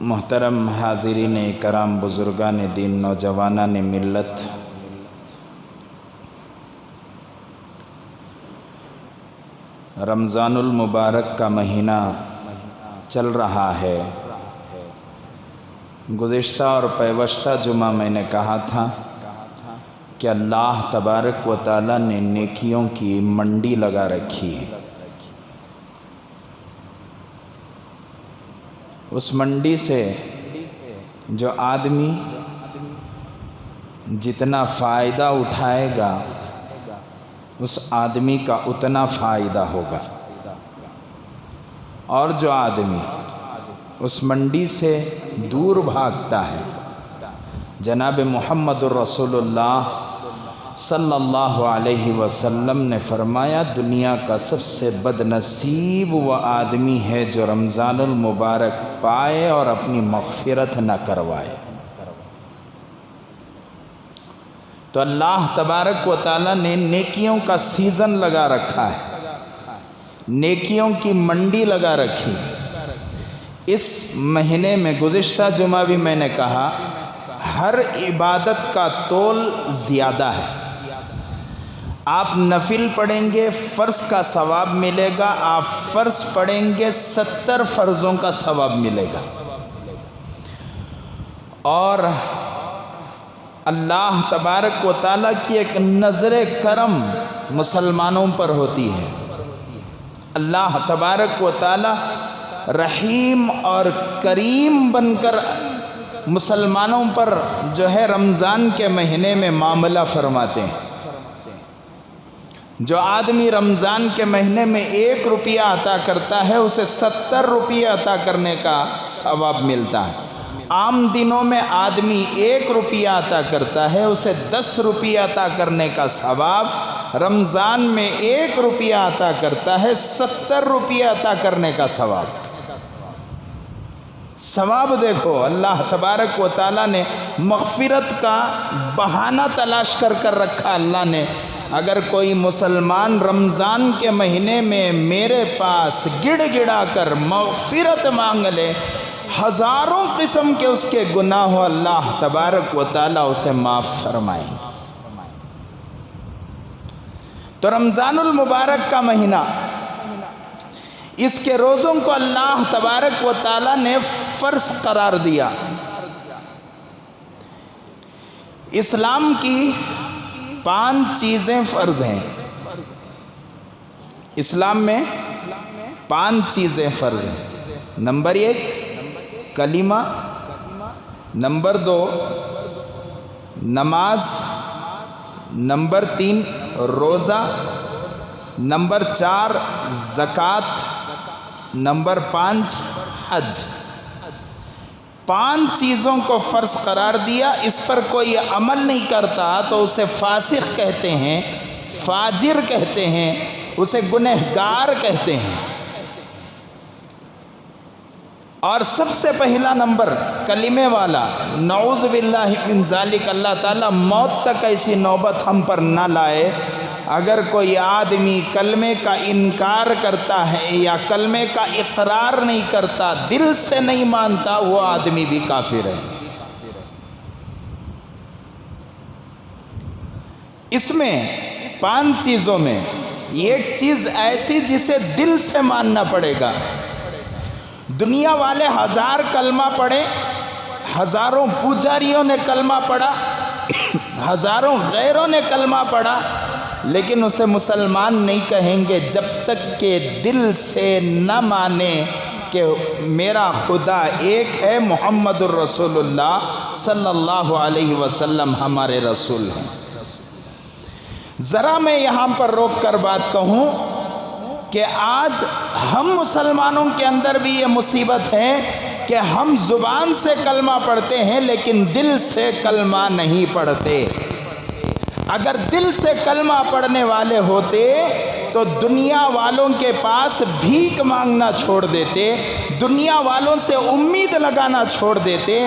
محترم حاضرین کرام، بزرگان دین، نوجوانان ملت، رمضان المبارک کا مہینہ چل رہا ہے۔ گزشتہ اور پیوستہ جمعہ میں نے کہا تھا کہ اللہ تبارک و تعالیٰ نے نیکیوں کی منڈی لگا رکھی ہے۔ اس منڈی سے جو آدمی جتنا فائدہ اٹھائے گا اس آدمی کا اتنا فائدہ ہوگا، اور جو آدمی اس منڈی سے دور بھاگتا ہے، جناب محمد الرسول اللہ صلی اللہ علیہ وسلم نے فرمایا دنیا کا سب سے بد نصیب وہ آدمی ہے جو رمضان المبارک پائے اور اپنی مغفرت نہ کروائے۔ تو اللہ تبارک و تعالیٰ نے نیکیوں کا سیزن لگا رکھا ہے، نیکیوں کی منڈی لگا رکھی۔ اس مہینے میں گزشتہ جمعہ بھی میں نے کہا ہر عبادت کا تول زیادہ ہے۔ آپ نفل پڑھیں گے فرض کا ثواب ملے گا، آپ فرض پڑھیں گے 70 فرضوں کا ثواب ملے گا، اور اللہ تبارک و تعالیٰ کی ایک نظر کرم مسلمانوں پر ہوتی ہے۔ اللہ تبارک و تعالیٰ رحیم اور کریم بن کر مسلمانوں پر جو ہے رمضان کے مہینے میں معاملہ فرماتے ہیں۔ جو آدمی رمضان کے مہینے میں 1 روپیہ عطا کرتا ہے اسے 70 روپیہ عطا کرنے کا ثواب ملتا ہے۔ عام دنوں میں آدمی 1 روپیہ عطا کرتا ہے اسے 10 روپیہ عطا کرنے کا ثواب، رمضان میں 1 روپیہ عطا کرتا ہے 70 روپیہ عطا کرنے کا ثواب۔ ثواب دیکھو، اللہ تبارک و تعالیٰ نے مغفرت کا بہانہ تلاش کر رکھا۔ اللہ نے اگر کوئی مسلمان رمضان کے مہینے میں میرے پاس گڑ گڑا کر مغفرت مانگ لے، ہزاروں قسم کے اس کے گناہ ہو، اللہ تبارک و تعالیٰ اسے معاف فرمائیں۔ تو رمضان المبارک کا مہینہ، اس کے روزوں کو اللہ تبارک و تعالیٰ نے فرض قرار دیا۔ اسلام کی 5 چیزیں فرض ہیں۔ اسلام میں 5 چیزیں فرض ہیں۔ نمبر 1 کلمہ، نمبر 2 نماز، نمبر 3 روزہ، نمبر 4 زکوٰۃ، نمبر 5 حج۔ 5 چیزوں کو فرض قرار دیا، اس پر کوئی عمل نہیں کرتا تو اسے فاسق کہتے ہیں، فاجر کہتے ہیں، اسے گنہگار کہتے ہیں۔ اور سب سے پہلا نمبر کلمے والا، نعوذ باللہ من ذالک، اللہ تعالیٰ موت تک ایسی نوبت ہم پر نہ لائے۔ اگر کوئی آدمی کلمے کا انکار کرتا ہے یا کلمے کا اقرار نہیں کرتا، دل سے نہیں مانتا، وہ آدمی بھی کافر ہے۔ اس میں 5 چیزوں میں ایک چیز ایسی جسے دل سے ماننا پڑے گا۔ دنیا والے 1000 کلمہ پڑھے، ہزاروں پجاریوں نے کلمہ پڑھا، ہزاروں غیروں نے کلمہ پڑھا، لیکن اسے مسلمان نہیں کہیں گے جب تک کہ دل سے نہ مانے کہ میرا خدا ایک ہے، محمد الرسول اللہ صلی اللہ علیہ وسلم ہمارے رسول ہیں۔ ذرا میں یہاں پر روک کر بات کہوں کہ آج ہم مسلمانوں کے اندر بھی یہ مصیبت ہے کہ ہم زبان سے کلمہ پڑھتے ہیں لیکن دل سے کلمہ نہیں پڑھتے۔ اگر دل سے کلمہ پڑھنے والے ہوتے تو دنیا والوں کے پاس بھیک مانگنا چھوڑ دیتے، دنیا والوں سے امید لگانا چھوڑ دیتے،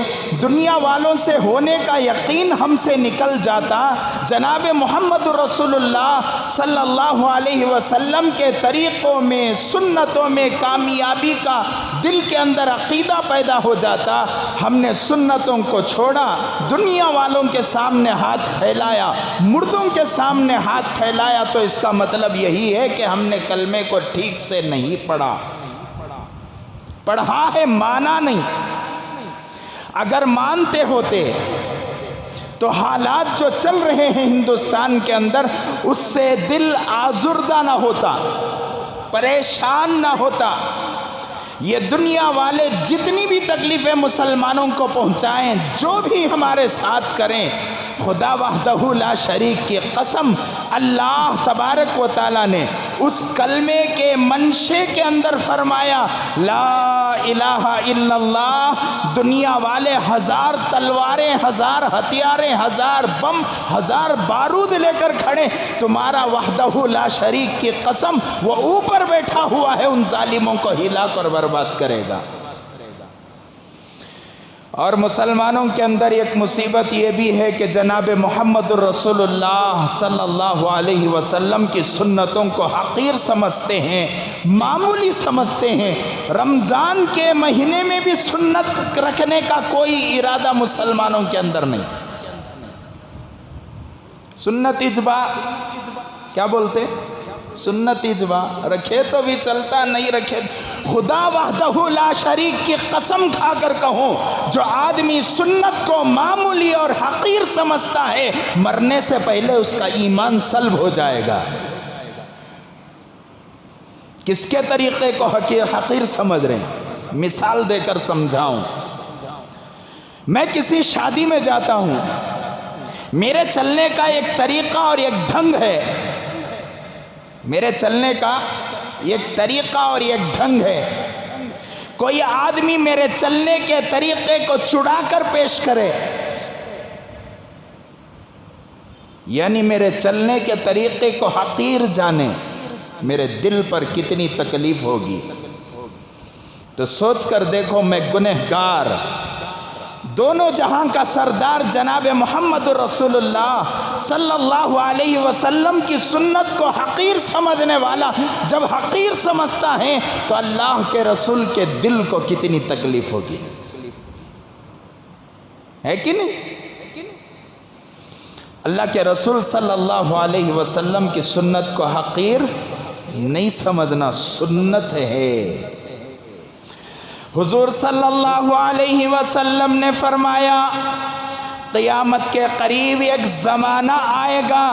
دنیا والوں سے ہونے کا یقین ہم سے نکل جاتا، جناب محمد رسول اللہ صلی اللہ علیہ وسلم کے طریقوں میں، سنتوں میں کامیابی کا دل کے اندر عقیدہ پیدا ہو جاتا۔ ہم نے سنتوں کو چھوڑا، دنیا والوں کے سامنے ہاتھ پھیلایا، مردوں کے سامنے ہاتھ پھیلایا، تو اس کا مطلب یہی ہے کہ ہم نے کلمے کو ٹھیک سے نہیں پڑھا، پڑھا ہے مانا نہیں۔ اگر مانتے ہوتے تو حالات جو چل رہے ہیں ہندوستان کے اندر، اس سے دل آزردہ نہ ہوتا، پریشان نہ ہوتا۔ یہ دنیا والے جتنی بھی تکلیفیں مسلمانوں کو پہنچائیں، جو بھی ہمارے ساتھ کریں، خدا وحدہ لا شریک کی قسم، اللہ تبارک و تعالیٰ نے اس کلمے کے منشے کے اندر فرمایا لا الہ الا اللہ، دنیا والے ہزار تلواریں، ہزار ہتھیاریں، ہزار بم، ہزار بارود لے کر کھڑے، تمہارا وحدہ لا شریک کی قسم وہ اوپر بیٹھا ہوا ہے، ان ظالموں کو ہلا کر برباد کرے گا۔ اور مسلمانوں کے اندر ایک مصیبت یہ بھی ہے کہ جناب محمد الرسول اللہ صلی اللہ علیہ وسلم کی سنتوں کو حقیر سمجھتے ہیں، معمولی سمجھتے ہیں۔ رمضان کے مہینے میں بھی سنت رکھنے کا کوئی ارادہ مسلمانوں کے اندر نہیں۔ سنت اجبا کیا بولتے؟ سنت اجبا، رکھے تو بھی چلتا، نہیں رکھے۔ خدا وحدہ لا شریک کی قسم کھا کر کہوں، جو آدمی سنت کو معمولی اور حقیر سمجھتا ہے، مرنے سے پہلے اس کا ایمان سلب ہو جائے گا۔ کس کے طریقے کو حقیر سمجھ رہے ہیں؟ مثال دے کر سمجھاؤں۔ میں کسی شادی میں جاتا ہوں، میرے چلنے کا ایک طریقہ اور ایک ڈھنگ ہے، میرے چلنے کا ایک طریقہ اور ایک ڈھنگ ہے۔ کوئی آدمی میرے چلنے کے طریقے کو چڑا کر پیش کرے، یعنی میرے چلنے کے طریقے کو حقیر جانے، میرے دل پر کتنی تکلیف ہوگی۔ تو سوچ کر دیکھو، میں گنہگار، دونوں جہاں کا سردار جناب محمد رسول اللہ صلی اللہ علیہ وسلم کی سنت کو حقیر سمجھنے والا جب حقیر سمجھتا ہے تو اللہ کے رسول کے دل کو کتنی تکلیف ہوگی، ہے کہ نہیں؟ اللہ کے رسول صلی اللہ علیہ وسلم کی سنت کو حقیر نہیں سمجھنا سنت ہے۔ حضور صلی اللہ علیہ وسلم نے فرمایا قیامت کے قریب ایک زمانہ آئے گا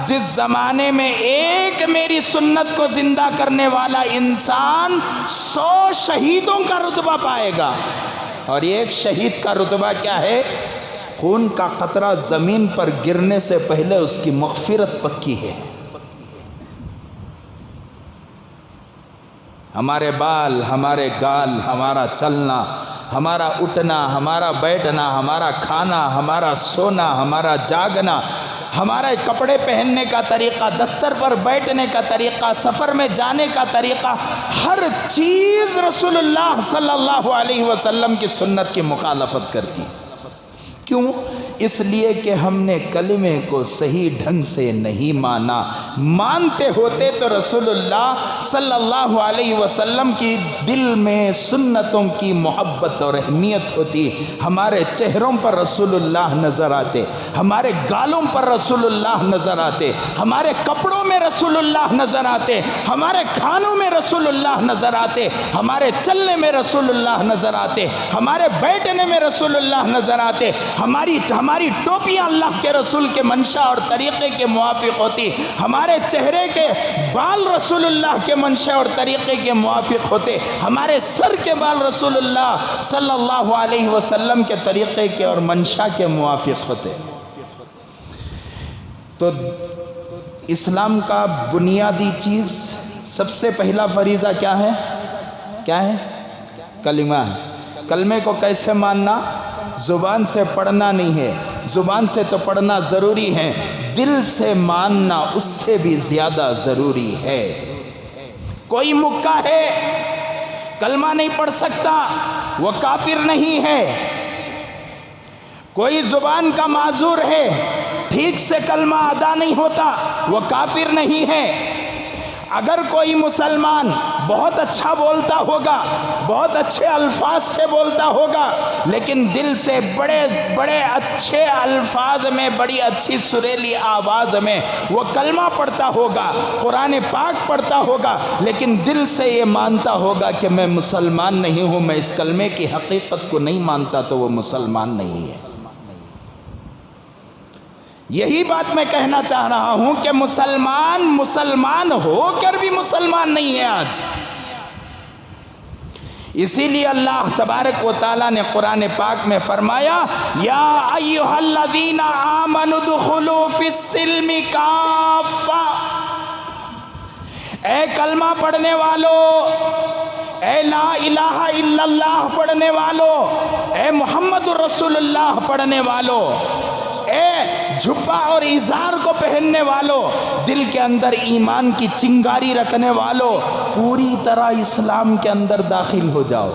جس زمانے میں ایک میری سنت کو زندہ کرنے والا انسان 100 شہیدوں کا رتبہ پائے گا۔ اور ایک شہید کا رتبہ کیا ہے؟ خون کا قطرہ زمین پر گرنے سے پہلے اس کی مغفرت پکی ہے۔ ہمارے بال، ہمارے گال، ہمارا چلنا، ہمارا اٹھنا، ہمارا بیٹھنا، ہمارا کھانا، ہمارا سونا، ہمارا جاگنا، ہمارے کپڑے پہننے کا طریقہ، دستر پر بیٹھنے کا طریقہ، سفر میں جانے کا طریقہ، ہر چیز رسول اللہ صلی اللہ علیہ وسلم کی سنت کی مخالفت کرتی۔ کیوں؟ اس لیے کہ ہم نے کلمے کو صحیح ڈھنگ سے نہیں مانا۔ مانتے ہوتے تو رسول اللہ صلی اللہ علیہ وسلم کی دل میں سنتوں کی محبت اور اہمیت ہوتی، ہمارے چہروں پر رسول اللہ نظر آتے، ہمارے گالوں پر رسول اللہ نظر آتے، ہمارے کپڑوں میں رسول اللہ نظر آتے، ہمارے کھانوں میں رسول اللہ نظر آتے، ہمارے چلنے میں رسول اللہ نظر آتے، ہمارے بیٹھنے میں رسول اللہ نظر آتے، ہماری ٹوپیاں اللہ کے رسول کے منشا اور طریقے کے موافق ہوتی، ہمارے چہرے کے بال رسول اللہ کے منشا اور طریقے کے موافق ہوتے، ہمارے سر کے بال رسول اللہ صلی اللہ علیہ وسلم کے طریقے کے اور منشا کے موافق ہوتے۔ تو اسلام کا بنیادی چیز، سب سے پہلا فریضہ کیا ہے؟ کیا ہے؟ کلمہ ہے۔ کلمے کو کیسے ماننا؟ زبان سے پڑھنا نہیں ہے، زبان سے تو پڑھنا ضروری ہے، دل سے ماننا اس سے بھی زیادہ ضروری ہے۔ کوئی مکہ ہے کلمہ نہیں پڑھ سکتا، وہ کافر نہیں ہے۔ کوئی زبان کا معذور ہے، ٹھیک سے کلمہ ادا نہیں ہوتا، وہ کافر نہیں ہے۔ اگر کوئی مسلمان بہت اچھا بولتا ہوگا، بہت اچھے الفاظ سے بولتا ہوگا، لیکن دل سے بڑے بڑے اچھے الفاظ میں، بڑی اچھی سریلی آواز میں وہ کلمہ پڑھتا ہوگا، قرآن پاک پڑھتا ہوگا، لیکن دل سے یہ مانتا ہوگا کہ میں مسلمان نہیں ہوں، میں اس کلمے کی حقیقت کو نہیں مانتا، تو وہ مسلمان نہیں ہے۔ یہی بات میں کہنا چاہ رہا ہوں کہ مسلمان ہو کر بھی مسلمان نہیں ہے آج۔ اسی لیے اللہ تبارک و تعالیٰ نے قرآن پاک میں فرمایا، یا ایھا الذین آمنوا ادخلوا فی السلم کافہ، اے کلمہ پڑھنے والو، اے لا الہ الا اللہ پڑھنے والو، اے محمد رسول اللہ پڑھنے والو، اے جھبا اور ازار کو پہننے والو، دل کے اندر ایمان کی چنگاری رکھنے والو، پوری طرح اسلام کے اندر داخل ہو جاؤ۔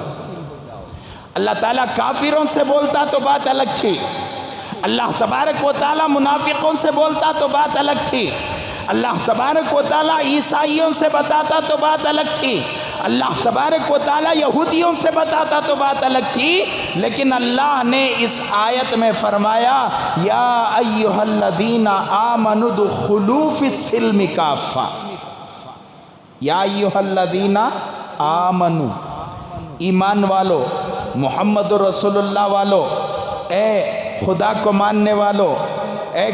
اللہ تعالیٰ کافروں سے بولتا تو بات الگ تھی، اللہ تبارک و تعالیٰ منافقوں سے بولتا تو بات الگ تھی، اللہ تبارک و تعالیٰ عیسائیوں سے بتاتا تو بات الگ تھی، اللہ تبارک و تعالیٰ یہودیوں سے بتاتا تو بات الگ تھی، لیکن اللہ نے اس آیت میں فرمایا، یا ایھا الذین آمنوا ادخلوا فی السلم کافہ۔ یا ایھا الذین آمنوا، ایمان والو، محمد رسول اللہ والو، اے خدا کو ماننے والو، اے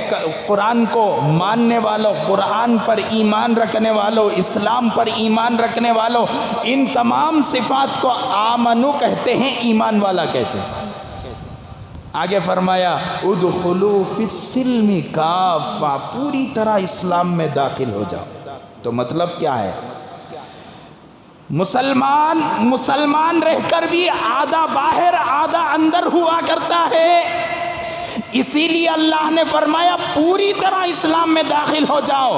قرآن کو ماننے والو، قرآن پر ایمان رکھنے والو، اسلام پر ایمان رکھنے والو، ان تمام صفات کو آمنو کہتے ہیں، ایمان والا کہتے ہیں۔ آگے فرمایا ادخلوا فی السلم کافہ، پوری طرح اسلام میں داخل ہو جاؤ۔ تو مطلب کیا ہے؟ مسلمان رہ کر بھی آدھا باہر آدھا اندر ہوا کرتا ہے، اسی لیے اللہ نے فرمایا پوری طرح اسلام میں داخل ہو جاؤ۔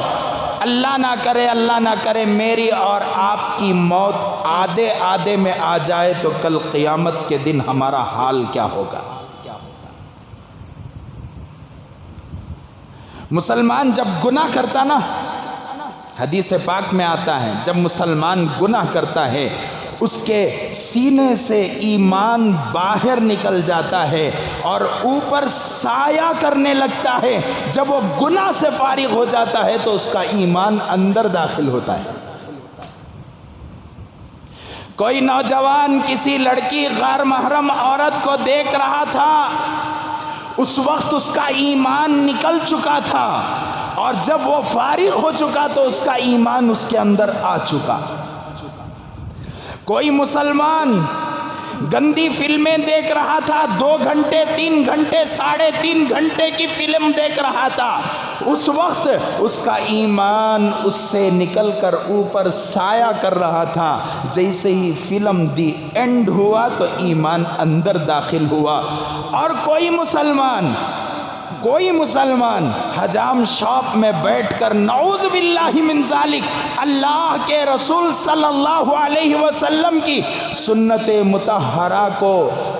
اللہ نہ کرے میری اور آپ کی موت آدھے میں آ جائے تو کل قیامت کے دن ہمارا حال کیا ہوگا؟ مسلمان جب گناہ کرتا نا، حدیث پاک میں آتا ہے، جب مسلمان گناہ کرتا ہے اس کے سینے سے ایمان باہر نکل جاتا ہے اور اوپر سایہ کرنے لگتا ہے۔ جب وہ گناہ سے فارغ ہو جاتا ہے تو اس کا ایمان اندر داخل ہوتا ہے۔ کوئی نوجوان کسی لڑکی غیر محرم عورت کو دیکھ رہا تھا، اس وقت اس کا ایمان نکل چکا تھا، اور جب وہ فارغ ہو چکا تو اس کا ایمان اس کے اندر آ چکا۔ کوئی مسلمان گندی فلمیں دیکھ رہا تھا، 2 گھنٹے 3 گھنٹے 3.5 گھنٹے کی فلم دیکھ رہا تھا، اس وقت اس کا ایمان اس سے نکل کر اوپر سایہ کر رہا تھا۔ جیسے ہی فلم دی اینڈ ہوا تو ایمان اندر داخل ہوا۔ اور کوئی مسلمان حجام شاپ میں بیٹھ کر نعوذ باللہ من ذالک اللہ کے رسول صلی اللہ علیہ وسلم کی سنت مطہرہ کو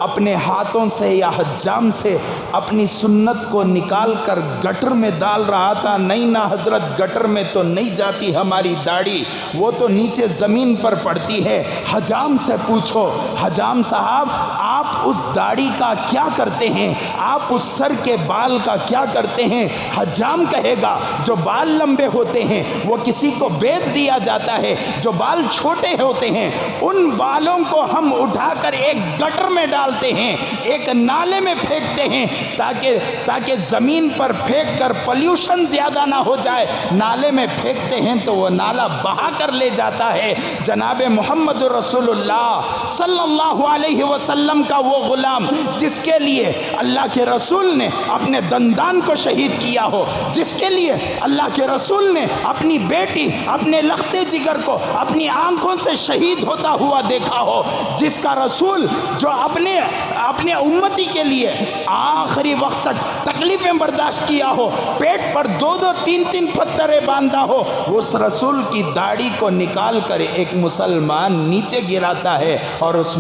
اپنے ہاتھوں سے یا حجام سے اپنی سنت کو نکال کر گٹر میں ڈال رہا تھا۔ نہیں نا حضرت، گٹر میں تو نہیں جاتی ہماری داڑھی، وہ تو نیچے زمین پر پڑتی ہے۔ حجام سے پوچھو، حجام صاحب آپ اس داڑھی کا کیا کرتے ہیں؟ آپ اس سر کے بال کا کیا کرتے ہیں؟ حجام کہے گا جو بال لمبے ہوتے ہیں وہ کسی کو بیچ دیا جاتا ہے، جو بال چھوٹے ہوتے ہیں ان بالوں کو ہم اٹھا کر ایک گٹر میں ڈالتے ہیں، ایک نالے میں پھینکتے ہیں، تاکہ زمین پر پھینک کر پلیوشن زیادہ نہ ہو جائے۔ نالے میں پھینکتے ہیں تو وہ نالا بہا کر لے جاتا ہے۔ جناب محمد رسول اللہ صلی اللہ علیہ وسلم کا وہ غلام جس کے لیے اللہ کے رسول نے اپنے دندان کو شہید کیا ہو، جس کے لیے اللہ کے رسول نے اپنی بیٹی اپنے لختے جگر کو اپنی آنکھوں سے شہید ہوتا ہوا دیکھا ہو، جس کا رسول جو اپنے اپنے امتی کے لیے آخری وقت تک تکلیفیں برداشت کیا ہو، پیٹ پر 2-2 3-3 پتھریں باندھا ہو، اس رسول کی داڑھی کو نکال کر ایک مسلمان نیچے گراتا ہے اور اس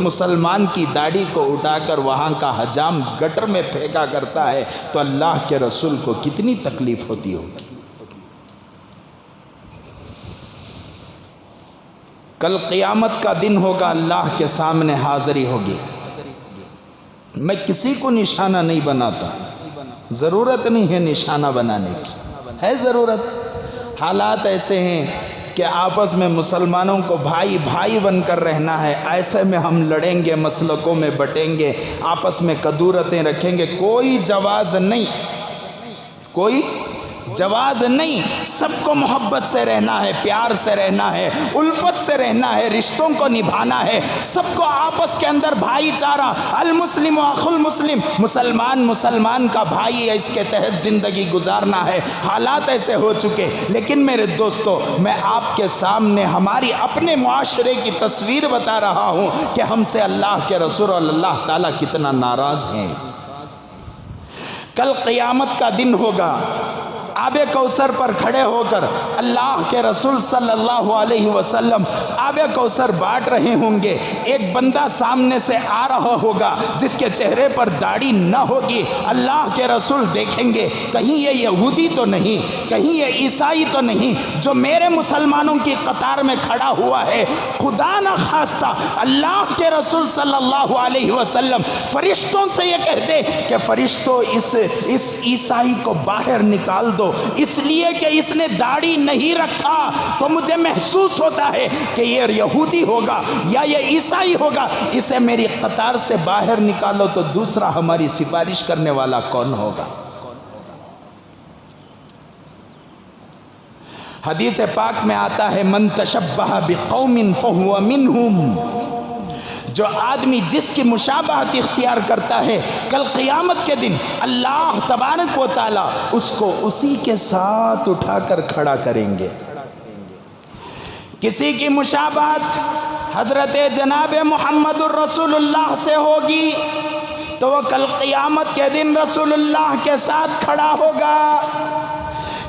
مسلمان کی داڑھی کو اٹھا کر وہاں کا حجام گٹر میں پھینکا کرتا ہے، تو اللہ کے رسول کو کتنی تکلیف ہوتی ہوگی۔ کل قیامت کا دن ہوگا، اللہ کے سامنے حاضری ہوگی۔ میں کسی کو نشانہ نہیں بناتا، ضرورت نہیں ہے نشانہ بنانے کی، ہے ضرورت؟ حالات ایسے ہیں کہ آپس میں مسلمانوں کو بھائی بھائی بن کر رہنا ہے، ایسے میں ہم لڑیں گے، مسلکوں میں بٹیں گے، آپس میں کدورتیں رکھیں گے، کوئی جواز نہیں، کوئی جواز نہیں۔ سب کو محبت سے رہنا ہے، پیار سے رہنا ہے، الفت سے رہنا ہے، رشتوں کو نبھانا ہے، سب کو آپس کے اندر بھائی چارہ، المسلم و اخو المسلم، مسلمان کا بھائی ہے، اس کے تحت زندگی گزارنا ہے۔ حالات ایسے ہو چکے، لیکن میرے دوستو، میں آپ کے سامنے ہماری اپنے معاشرے کی تصویر بتا رہا ہوں کہ ہم سے اللہ کے رسول اور اللہ تعالیٰ کتنا ناراض ہیں۔ کل قیامت کا دن ہوگا، آب کوثر پر کھڑے ہو کر اللہ کے رسول صلی اللہ علیہ وسلم آب کوثر بانٹ رہے ہوں گے۔ ایک بندہ سامنے سے آ رہا ہوگا جس کے چہرے پر داڑھی نہ ہوگی۔ اللہ کے رسول دیکھیں گے کہیں یہ یہودی تو نہیں، کہیں یہ عیسائی تو نہیں جو میرے مسلمانوں کی قطار میں کھڑا ہوا ہے۔ خدا نہ خواستہ اللہ کے رسول صلی اللہ علیہ وسلم فرشتوں سے یہ کہتے کہ فرشتوں اس عیسائی کو باہر نکال دو، اس لیے کہ اس نے داڑھی نہیں رکھا، تو مجھے محسوس ہوتا ہے کہ یہ یہودی ہوگا یا یہ عیسائی ہوگا، اسے میری قطار سے باہر نکالو تو دوسرا ہماری سفارش کرنے والا کون ہوگا؟ حدیث پاک میں آتا ہے من تشبہ بقوم فہو منہم، جو آدمی جس کی مشابہت اختیار کرتا ہے، کل قیامت کے دن اللہ تبارک و تعالی اس کو اسی کے ساتھ اٹھا کر کھڑا کریں گے۔ کسی کی مشابہت حضرت جناب محمد الرسول اللہ سے ہوگی تو وہ کل قیامت کے دن رسول اللہ کے ساتھ کھڑا ہوگا۔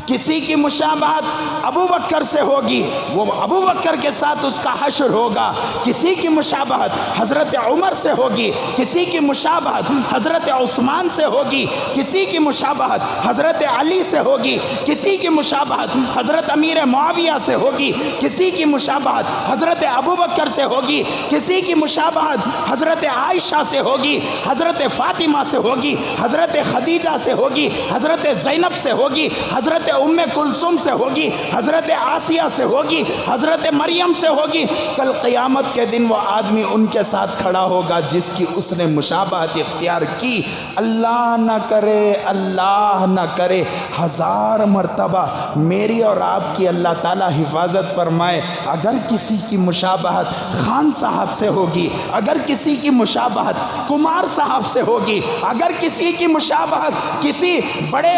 کسی کی مشابہت ابو بکر سے ہوگی، وہ ابو بکر کے ساتھ اس کا حشر ہوگا۔ کسی کی مشابہت حضرت عمر سے ہوگی، کسی کی مشابہت حضرت عثمان سے ہوگی، کسی کی مشابہت حضرت علی سے ہوگی، کسی کی مشابہت حضرت امیر معاویہ سے ہوگی، کسی کی مشابہت حضرت ابو بکر سے ہوگی، کسی کی مشابہت حضرت عائشہ سے ہوگی، حضرت فاطمہ سے ہوگی، حضرت خدیجہ سے ہوگی، حضرت زینب سے ہوگی، حضرت ام کلثوم سے ہوگی، حضرت آسیہ سے ہوگی، حضرت مریم سے ہوگی۔ کل قیامت کے دن وہ آدمی ان کے ساتھ کھڑا ہوگا جس کی اس نے مشابہت اختیار کی۔ اللہ نہ کرے، اللہ نہ کرے، 1000 مرتبہ میری اور آپ کی اللہ تعالی حفاظت فرمائے، اگر کسی کی مشابہت خان صاحب سے ہوگی، اگر کسی کی مشابہت کمار صاحب سے ہوگی، اگر کسی کی مشابہت کسی بڑے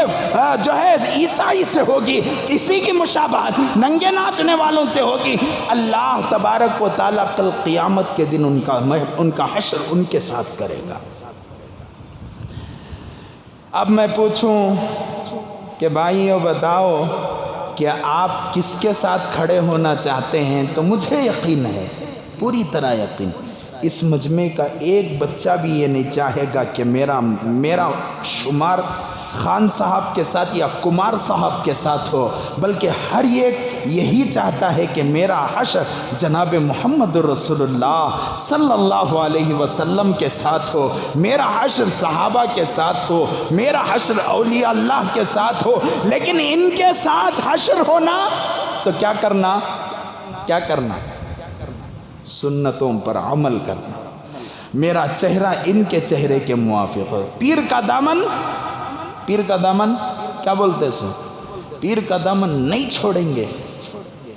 جو ہے عیسائی سے ہوگی، کسی کی مشابہت ننگے ناچنے والوں سے ہوگی، اللہ تبارک و تعالیٰ کل قیامت کے دن ان کا حشر ان کے ساتھ کرے گا۔ اب میں پوچھوں کہ بھائیو بتاؤ کہ آپ کس کے ساتھ کھڑے ہونا چاہتے ہیں؟ تو مجھے یقین ہے، پوری طرح یقین، اس مجمع کا ایک بچہ بھی یہ نہیں چاہے گا کہ میرا شمار خان صاحب کے ساتھ یا کمار صاحب کے ساتھ ہو، بلکہ ہر ایک یہی چاہتا ہے کہ میرا حشر جناب محمد رسول اللہ صلی اللہ علیہ وسلم کے ساتھ ہو، میرا حشر صحابہ کے ساتھ ہو، میرا حشر اولیاء اللہ کے ساتھ ہو۔ لیکن ان کے ساتھ حشر ہونا تو کیا کرنا؟ کیا کرنا؟ سنتوں پر عمل کرنا، میرا چہرہ ان کے چہرے کے موافق ہو۔ پیر کا دامن، پیر کا دامن کیا بولتے سو؟ پیر کا دامن نہیں چھوڑیں گے،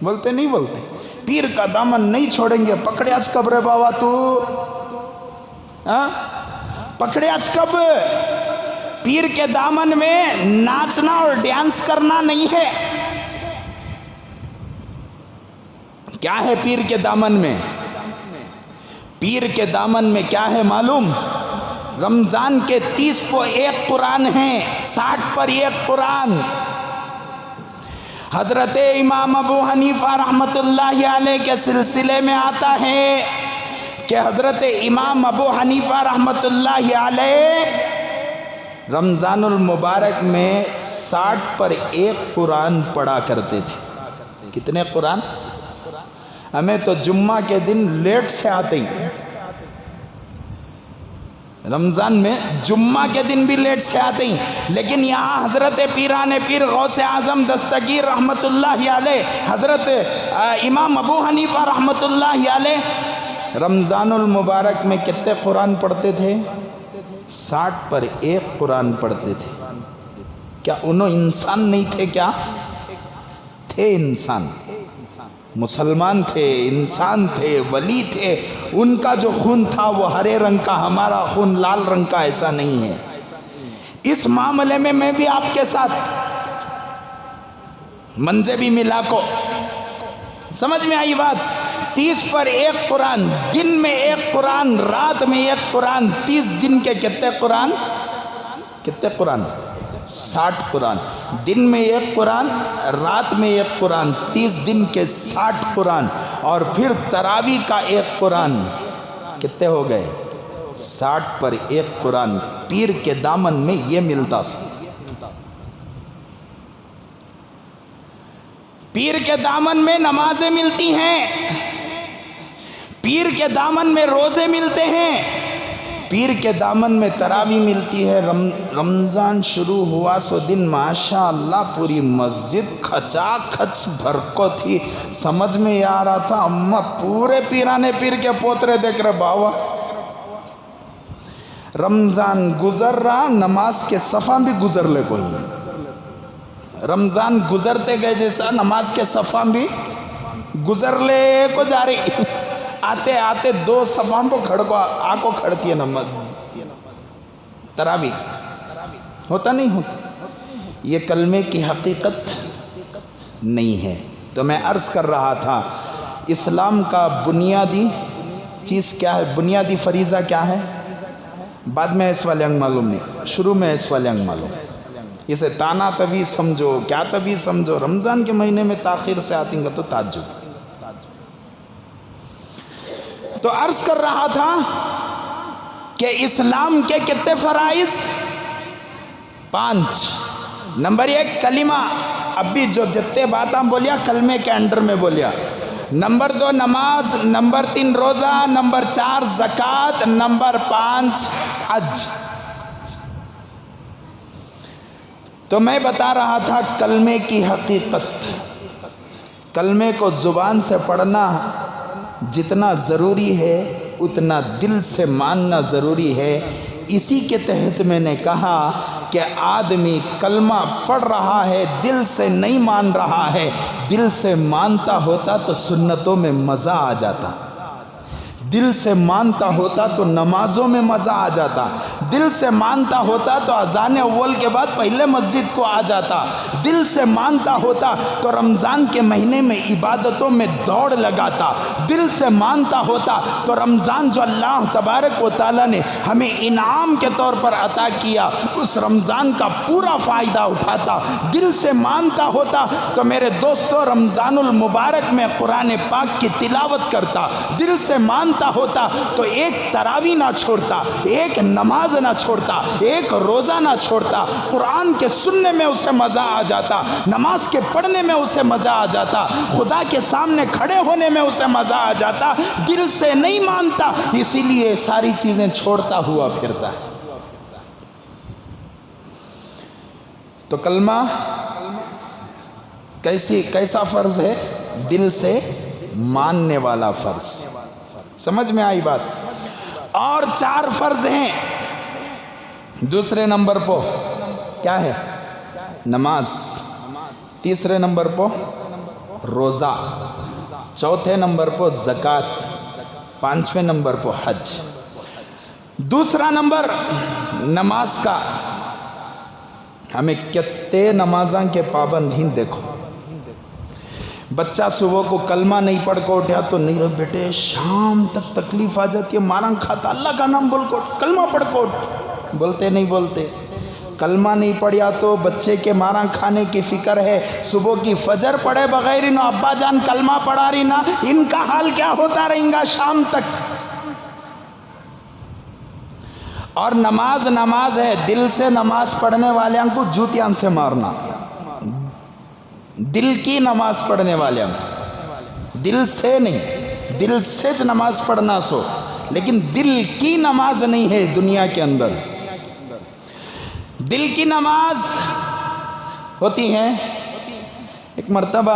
بولتے نہیں بولتے؟ پیر کا دامن نہیں چھوڑیں گے۔ پکڑے آج کب رے بابا تو؟ پکڑے آج کب؟ پیر کے دامن میں ناچنا اور ڈانس کرنا نہیں ہے۔ کیا ہے پیر کے دامن میں؟ پیر کے دامن میں کیا ہے معلوم؟ رمضان کے 30 پر 1 قرآن ہیں، 60 پر 1 قرآن۔ حضرت امام ابو حنیفہ رحمۃ اللہ علیہ کے سلسلے میں آتا ہے کہ حضرت امام ابو حنیفہ رحمۃ اللہ علیہ رمضان المبارک میں 60 پر 1 قرآن پڑھا کرتے تھے۔ کتنے قرآن؟ ہمیں تو جمعہ کے دن لیٹ سے آتے ہیں، رمضان میں جمعہ کے دن بھی لیٹ سے آتے ہیں، لیکن یہاں حضرت پیران پیر غوث اعظم دستگیر رحمۃ اللہ علیہ، حضرت امام ابو حنیفہ رحمۃ اللہ علیہ رمضان المبارک میں کتنے قرآن پڑھتے تھے؟ 60 پر 1 قرآن پڑھتے تھے۔ کیا انہوں انسان نہیں تھے؟ کیا تھے؟ انسان، مسلمان تھے، انسان تھے، ولی تھے۔ ان کا جو خون تھا وہ ہرے رنگ کا، ہمارا خون لال رنگ کا ایسا نہیں ہے۔ اس معاملے میں بھی آپ کے ساتھ منجے بھی ملا کو سمجھ میں آئی بات؟ 30 پر 1 قرآن، دن میں 1 قرآن، رات میں 1 قرآن، 30 دن کے کتنے قرآن؟ کتنے قرآن؟ 60 قرآن۔ دن میں 1 قرآن، رات میں 1 قرآن، 30 دن کے 60 قرآن، اور پھر تراویح کا 1 قرآن۔ کتنے ہو گئے؟ 60 پر 1 قرآن۔ پیر کے دامن میں یہ ملتا سا۔ پیر کے دامن میں نمازیں ملتی ہیں، پیر کے دامن میں روزے ملتے ہیں، پیر کے دامن میں تراویح ملتی ہے۔ رمضان شروع ہوا سو دن ماشاءاللہ پوری مسجد کھچا کھچ بھرکو تھی۔ سمجھ میں آ رہا تھا اماں پورے پیرانے پیر کے پوترے دیکھ رہے باوا۔ رمضان گزر رہا، نماز کے صفحہ بھی گزر لے کوئی، رمضان گزرتے گئے جیسا نماز کے صفحہ بھی گزر لے کو جا رہی۔ آتے آتے 2 صفحہ کو آنکھوں کھڑتی ہے نماز۔ تراویح ہوتا نہیں ہوتا؟ یہ کلمے کی حقیقت نہیں ہے۔ تو میں عرض کر رہا تھا اسلام کا بنیادی چیز کیا ہے، بنیادی فریضہ کیا ہے؟ بعد میں اس والے انگ معلوم نہیں، شروع میں اس والے انگ معلوم۔ اسے تانا طویل سمجھو، کیا طویل سمجھو، رمضان کے مہینے میں تاخیر سے آتی گا تو تعجب۔ تو عرض کر رہا تھا کہ اسلام کے کتنے فرائض؟ 5۔ نمبر 1 کلمہ، اب بھی جو جتنے باتاں بولیا کلمے کے انڈر میں بولیا۔ نمبر 2 نماز، نمبر 3 روزہ، نمبر 4 زکوٰۃ، نمبر 5 حج۔ تو میں بتا رہا تھا کلمے کی حقیقت، کلمے کو زبان سے پڑھنا جتنا ضروری ہے اتنا دل سے ماننا ضروری ہے۔ اسی کے تحت میں نے کہا کہ آدمی کلمہ پڑھ رہا ہے، دل سے نہیں مان رہا ہے۔ دل سے مانتا ہوتا تو سنتوں میں مزہ آ جاتا، دل سے مانتا ہوتا تو نمازوں میں مزہ آ جاتا، دل سے مانتا ہوتا تو اذان اول کے بعد پہلے مسجد کو آ جاتا، دل سے مانتا ہوتا تو رمضان کے مہینے میں عبادتوں میں دوڑ لگاتا، دل سے مانتا ہوتا تو رمضان جو اللہ تبارک و تعالیٰ نے ہمیں انعام کے طور پر عطا کیا اس رمضان کا پورا فائدہ اٹھاتا۔ دل سے مانتا ہوتا تو میرے دوستو رمضان المبارک میں قرآن پاک کی تلاوت کرتا، دل سے مانتا ہوتا تو ایک تراویح نہ چھوڑتا، ایک نماز نہ چھوڑتا، ایک روزہ نہ چھوڑتا، قرآن کے سننے میں اسے مزہ آ جاتا، نماز کے پڑھنے میں اسے مزہ آ جاتا، خدا کے سامنے کھڑے ہونے میں اسے مزہ آ جاتا۔ دل سے نہیں مانتا، اسی لیے ساری چیزیں چھوڑتا ہوا پھرتا ہے۔ تو کلمہ کیسا فرض ہے؟ دل سے ماننے والا فرض۔ سمجھ میں آئی بات؟ اور 4 فرض ہیں۔ دوسرے نمبر پہ کیا ہے؟ نماز، تیسرے نمبر پہ روزہ، چوتھے نمبر پہ زکوٰۃ، 5ویں نمبر پہ حج۔ دوسرا نمبر نماز کا، ہمیں کتنے نمازاں کے پابند ہیں دیکھو۔ بچہ صبح کو کلمہ نہیں پڑھ کے اٹھا تو نہیں رہو بیٹے شام تک تکلیف آ جاتی ہے، مارا کھاتا، اللہ کا نام بول کو کلمہ پڑھ کو اٹھ، بولتے نہیں بولتے؟ کلمہ نہیں پڑھیا تو بچے کے مارا کھانے کی فکر ہے، صبح کی فجر پڑھے بغیر ہی نہ ابا جان کلمہ پڑھا رہی نا، ان کا حال کیا ہوتا رہیں گا شام تک۔ اور نماز ہے، دل سے نماز پڑھنے والوں کو جوتیاں سے مارنا، دل کی نماز پڑھنے والوں دل سے نہیں، دل سے نماز پڑھنا سو، لیکن دل کی نماز نہیں ہے دنیا کے اندر۔ دل کی نماز ہوتی ہے۔ ایک مرتبہ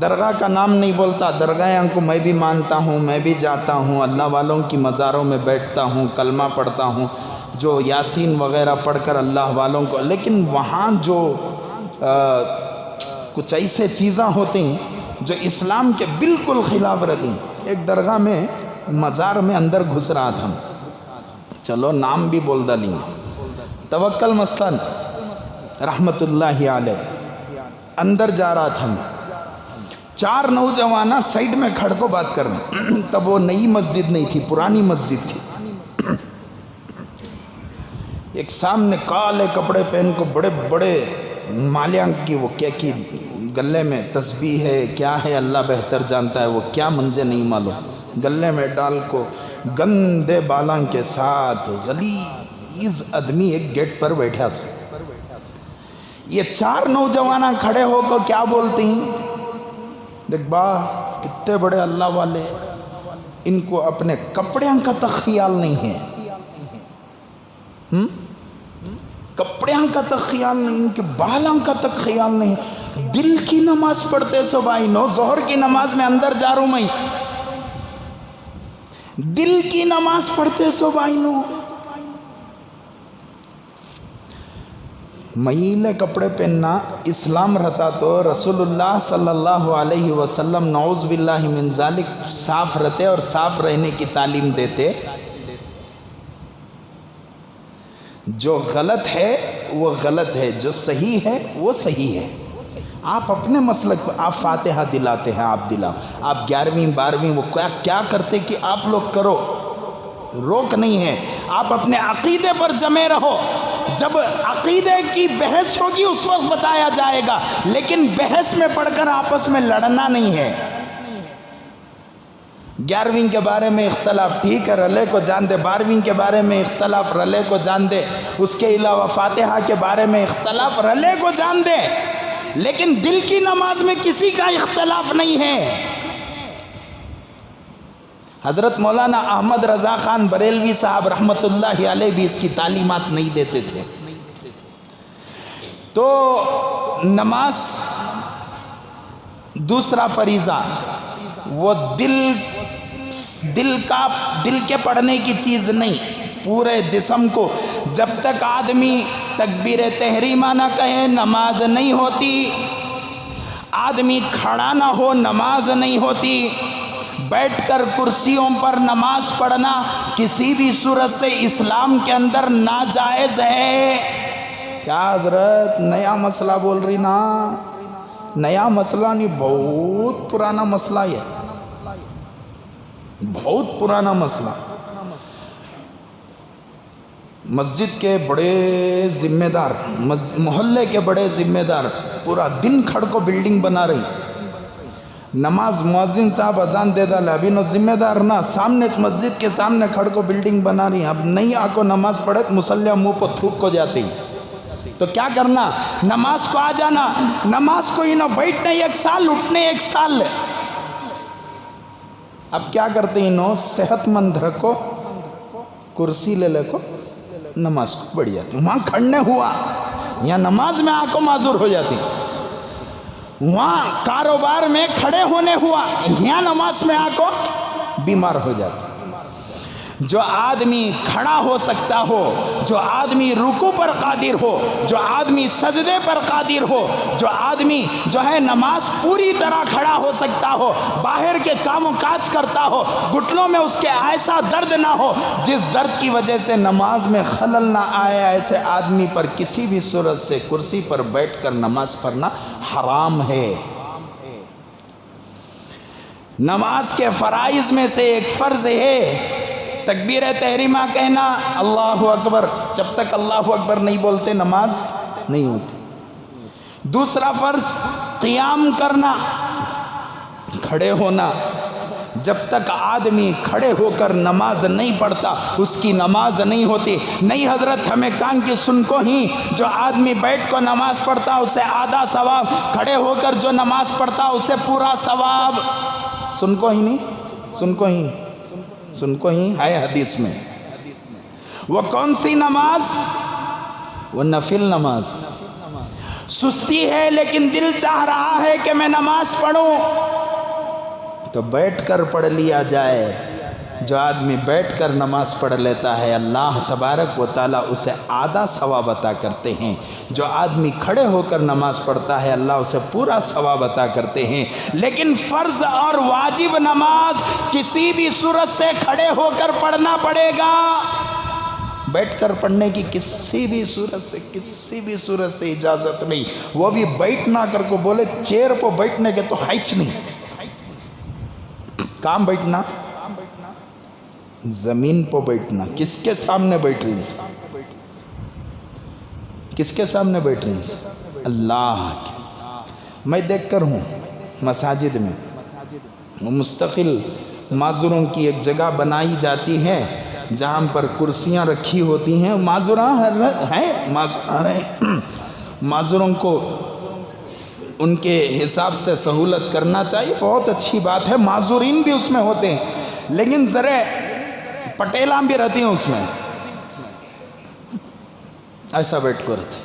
درگاہ کا نام نہیں بولتا، درگاہیں کو میں بھی مانتا ہوں، میں بھی جاتا ہوں، اللہ والوں کی مزاروں میں بیٹھتا ہوں، کلمہ پڑھتا ہوں، جو یاسین وغیرہ پڑھ کر اللہ والوں کو، لیکن وہاں جو کچھ ایسے چیزیں ہوتی ہیں جو اسلام کے بالکل خلاف رہتی ہیں۔ ایک درگاہ میں مزار میں اندر گھس رہا تھا، چلو نام بھی بول ڈالیں، توکل مستن رحمت اللہ علیہ، اندر جا رہا تھا، 4 نوجوان سائڈ میں کھڑ کو بات کر رہے، تب وہ نئی مسجد نہیں تھی، پرانی مسجد تھی۔ ایک سامنے کالے کپڑے پہن کو بڑے بڑے مالیاں کی وہ کیا کی گلے میں تسبیح ہے کیا ہے اللہ بہتر جانتا ہے، وہ کیا منجے نہیں معلوم، گلے میں ڈال کو گندے بالاں کے ساتھ غلیظ آدمی ایک گیٹ پر بیٹھا تھا۔ یہ 4 نوجوان کھڑے ہو کر کیا بولتی ہیں، دیکھ با کتنے بڑے اللہ والے، ان کو اپنے کپڑیاں کا تک خیال نہیں ہے، کپڑیاں کا تک خیال نہیں، ان کے بالاں کا تک خیال نہیں، دل کی نماز پڑھتے سو بھائی نو، ظہر کی نماز میں اندر جا رہا ہوں میں، دل کی نماز پڑھتے سو بھائی نو۔ میلے کپڑے پہننا اسلام رہتا تو رسول اللہ صلی اللہ علیہ وسلم نعوذ باللہ من ذالک صاف رہتے اور صاف رہنے کی تعلیم دیتے۔ جو غلط ہے وہ غلط ہے، جو صحیح ہے وہ صحیح ہے۔ آپ اپنے مسلک پر آپ فاتحہ دلاتے ہیں، آپ دلاؤ، آپ 11ویں 12ویں وہ کیا کرتے کہ آپ لوگ کرو، روک نہیں ہے، آپ اپنے عقیدے پر جمے رہو، جب عقیدے کی بحث ہوگی اس وقت بتایا جائے گا، لیکن بحث میں پڑھ کر آپس میں لڑنا نہیں ہے۔ 11ویں کے بارے میں اختلاف ٹھیک ہے، رلے کو جان دے، 12ویں کے بارے میں اختلاف رلے کو جان دے، اس کے علاوہ فاتحہ کے بارے میں اختلاف رلے کو جان دے، لیکن دل کی نماز میں کسی کا اختلاف نہیں ہے۔ حضرت مولانا احمد رضا خان بریلوی صاحب رحمت اللہ علیہ بھی اس کی تعلیمات نہیں دیتے تھے۔ تو نماز دوسرا فریضہ وہ دل کے پڑھنے کی چیز نہیں، پورے جسم کو، جب تک آدمی تکبیر تحریمہ نہ کہے نماز نہیں ہوتی، آدمی کھڑا نہ ہو نماز نہیں ہوتی، بیٹھ کر کرسیوں پر نماز پڑھنا کسی بھی صورت سے اسلام کے اندر ناجائز ہے۔ کیا حضرت نیا مسئلہ بول رہی نا؟ نیا مسئلہ نہیں، بہت پرانا مسئلہ ہے، بہت پرانا مسئلہ۔ مسجد کے بڑے ذمہ دار، محلے کے بڑے ذمہ دار پورا دن کھڑ کو بلڈنگ بنا رہی، نماز مؤذن صاحب اذان دے ڈالا، ابھی نو ذمہ دار نہ سامنے مسجد کے سامنے کھڑ کو بلڈنگ بنا رہی، اب نہیں آکو نماز پڑھے تو مسلح منہ پر تھوک کو جاتی، تو کیا کرنا، نماز کو آ جانا، نماز کو ہی نہ بیٹھنے 1 سال اٹھنے 1 سال۔ اب کیا کرتے ہیں نو، صحت مند رکھو، کرسی لے لے کو نماز کو بڑھ جاتی، وہاں کھڑنے ہوا یا نماز میں آنکھوں معذور ہو جاتی، وہاں کاروبار میں کھڑے ہونے ہوا یا نماز میں آنکھوں بیمار ہو جاتی۔ جو آدمی کھڑا ہو سکتا ہو، جو آدمی رکوع پر قادر ہو، جو آدمی سجدے پر قادر ہو، جو آدمی جو ہے نماز پوری طرح کھڑا ہو سکتا ہو، باہر کے کام و کاج کرتا ہو، گھٹنوں میں اس کے ایسا درد نہ ہو جس درد کی وجہ سے نماز میں خلل نہ آئے، ایسے آدمی پر کسی بھی صورت سے کرسی پر بیٹھ کر نماز پڑھنا حرام ہے، نماز کے فرائض میں سے ایک فرض ہے تکبیر تحریمہ کہنا، اللہ اکبر، جب تک اللہ اکبر نہیں بولتے نماز نہیں ہوتی۔ دوسرا فرض قیام کرنا، کھڑے ہونا، جب تک آدمی کھڑے ہو کر نماز نہیں پڑھتا اس کی نماز نہیں ہوتی۔ نہیں حضرت، ہمیں کان کی سن کو ہی، جو آدمی بیٹھ کو نماز پڑھتا اسے آدھا ثواب، کھڑے ہو کر جو نماز پڑھتا اسے پورا ثواب۔ سن کو ہی نہیں، سن کو ہی ہے حدیث میں۔ وہ کون سی نماز؟ وہ نفل نماز۔ سستی ہے لیکن دل چاہ رہا ہے کہ میں نماز پڑھوں تو بیٹھ کر پڑھ لیا جائے۔ جو آدمی بیٹھ کر نماز پڑھ لیتا ہے اللہ تبارک و تعالیٰ اسے آدھا ثواب عطا کرتے ہیں۔ جو آدمی کھڑے ہو کر نماز پڑھتا ہے اللہ اسے پورا ثواب عطا کرتے ہیں۔ لیکن فرض اور واجب نماز کسی بھی صورت سے کھڑے ہو کر پڑھنا پڑے گا۔ بیٹھ کر پڑھنے کی کسی بھی صورت سے اجازت نہیں۔ وہ بھی بیٹھنا کر کو بولے چیئر پہ بیٹھنے کے تو ہائچ نہیں، کام بیٹھنا، زمین پہ بیٹھنا۔ کس کے سامنے بیٹھ رہی ہیں؟ کس کے سامنے بیٹھ رہی ہیں؟ اللہ کے۔ میں دیکھ کر ہوں مساجد میں مستقل معذوروں کی ایک جگہ بنائی جاتی ہے جہاں پر کرسیاں رکھی ہوتی ہیں۔ معذوروں کو ان کے حساب سے سہولت کرنا چاہیے، بہت اچھی بات ہے، معذورین بھی اس میں ہوتے ہیں، لیکن ذرا پٹیلاں بھی رہتی ہیں اس میں۔ ایسا بیٹھ کو رہتی،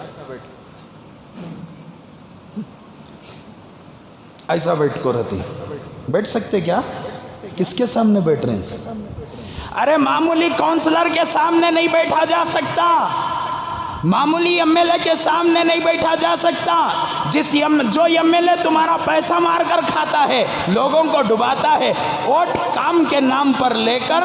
ایسا بیٹھ کو رہتی۔ بیٹھ سکتے کیا؟ کس کے سامنے بیٹھ رہے ہیں؟ ارے معمولی کونسلر کے سامنے نہیں بیٹھا جا سکتا، معمولی ایم ایل اے کے سامنے نہیں بیٹھا جا سکتا۔ جو ایم ایل اے تمہارا پیسہ مار کر کھاتا ہے، لوگوں کو ڈباتا ہے، ووٹ کام کے نام پر لے کر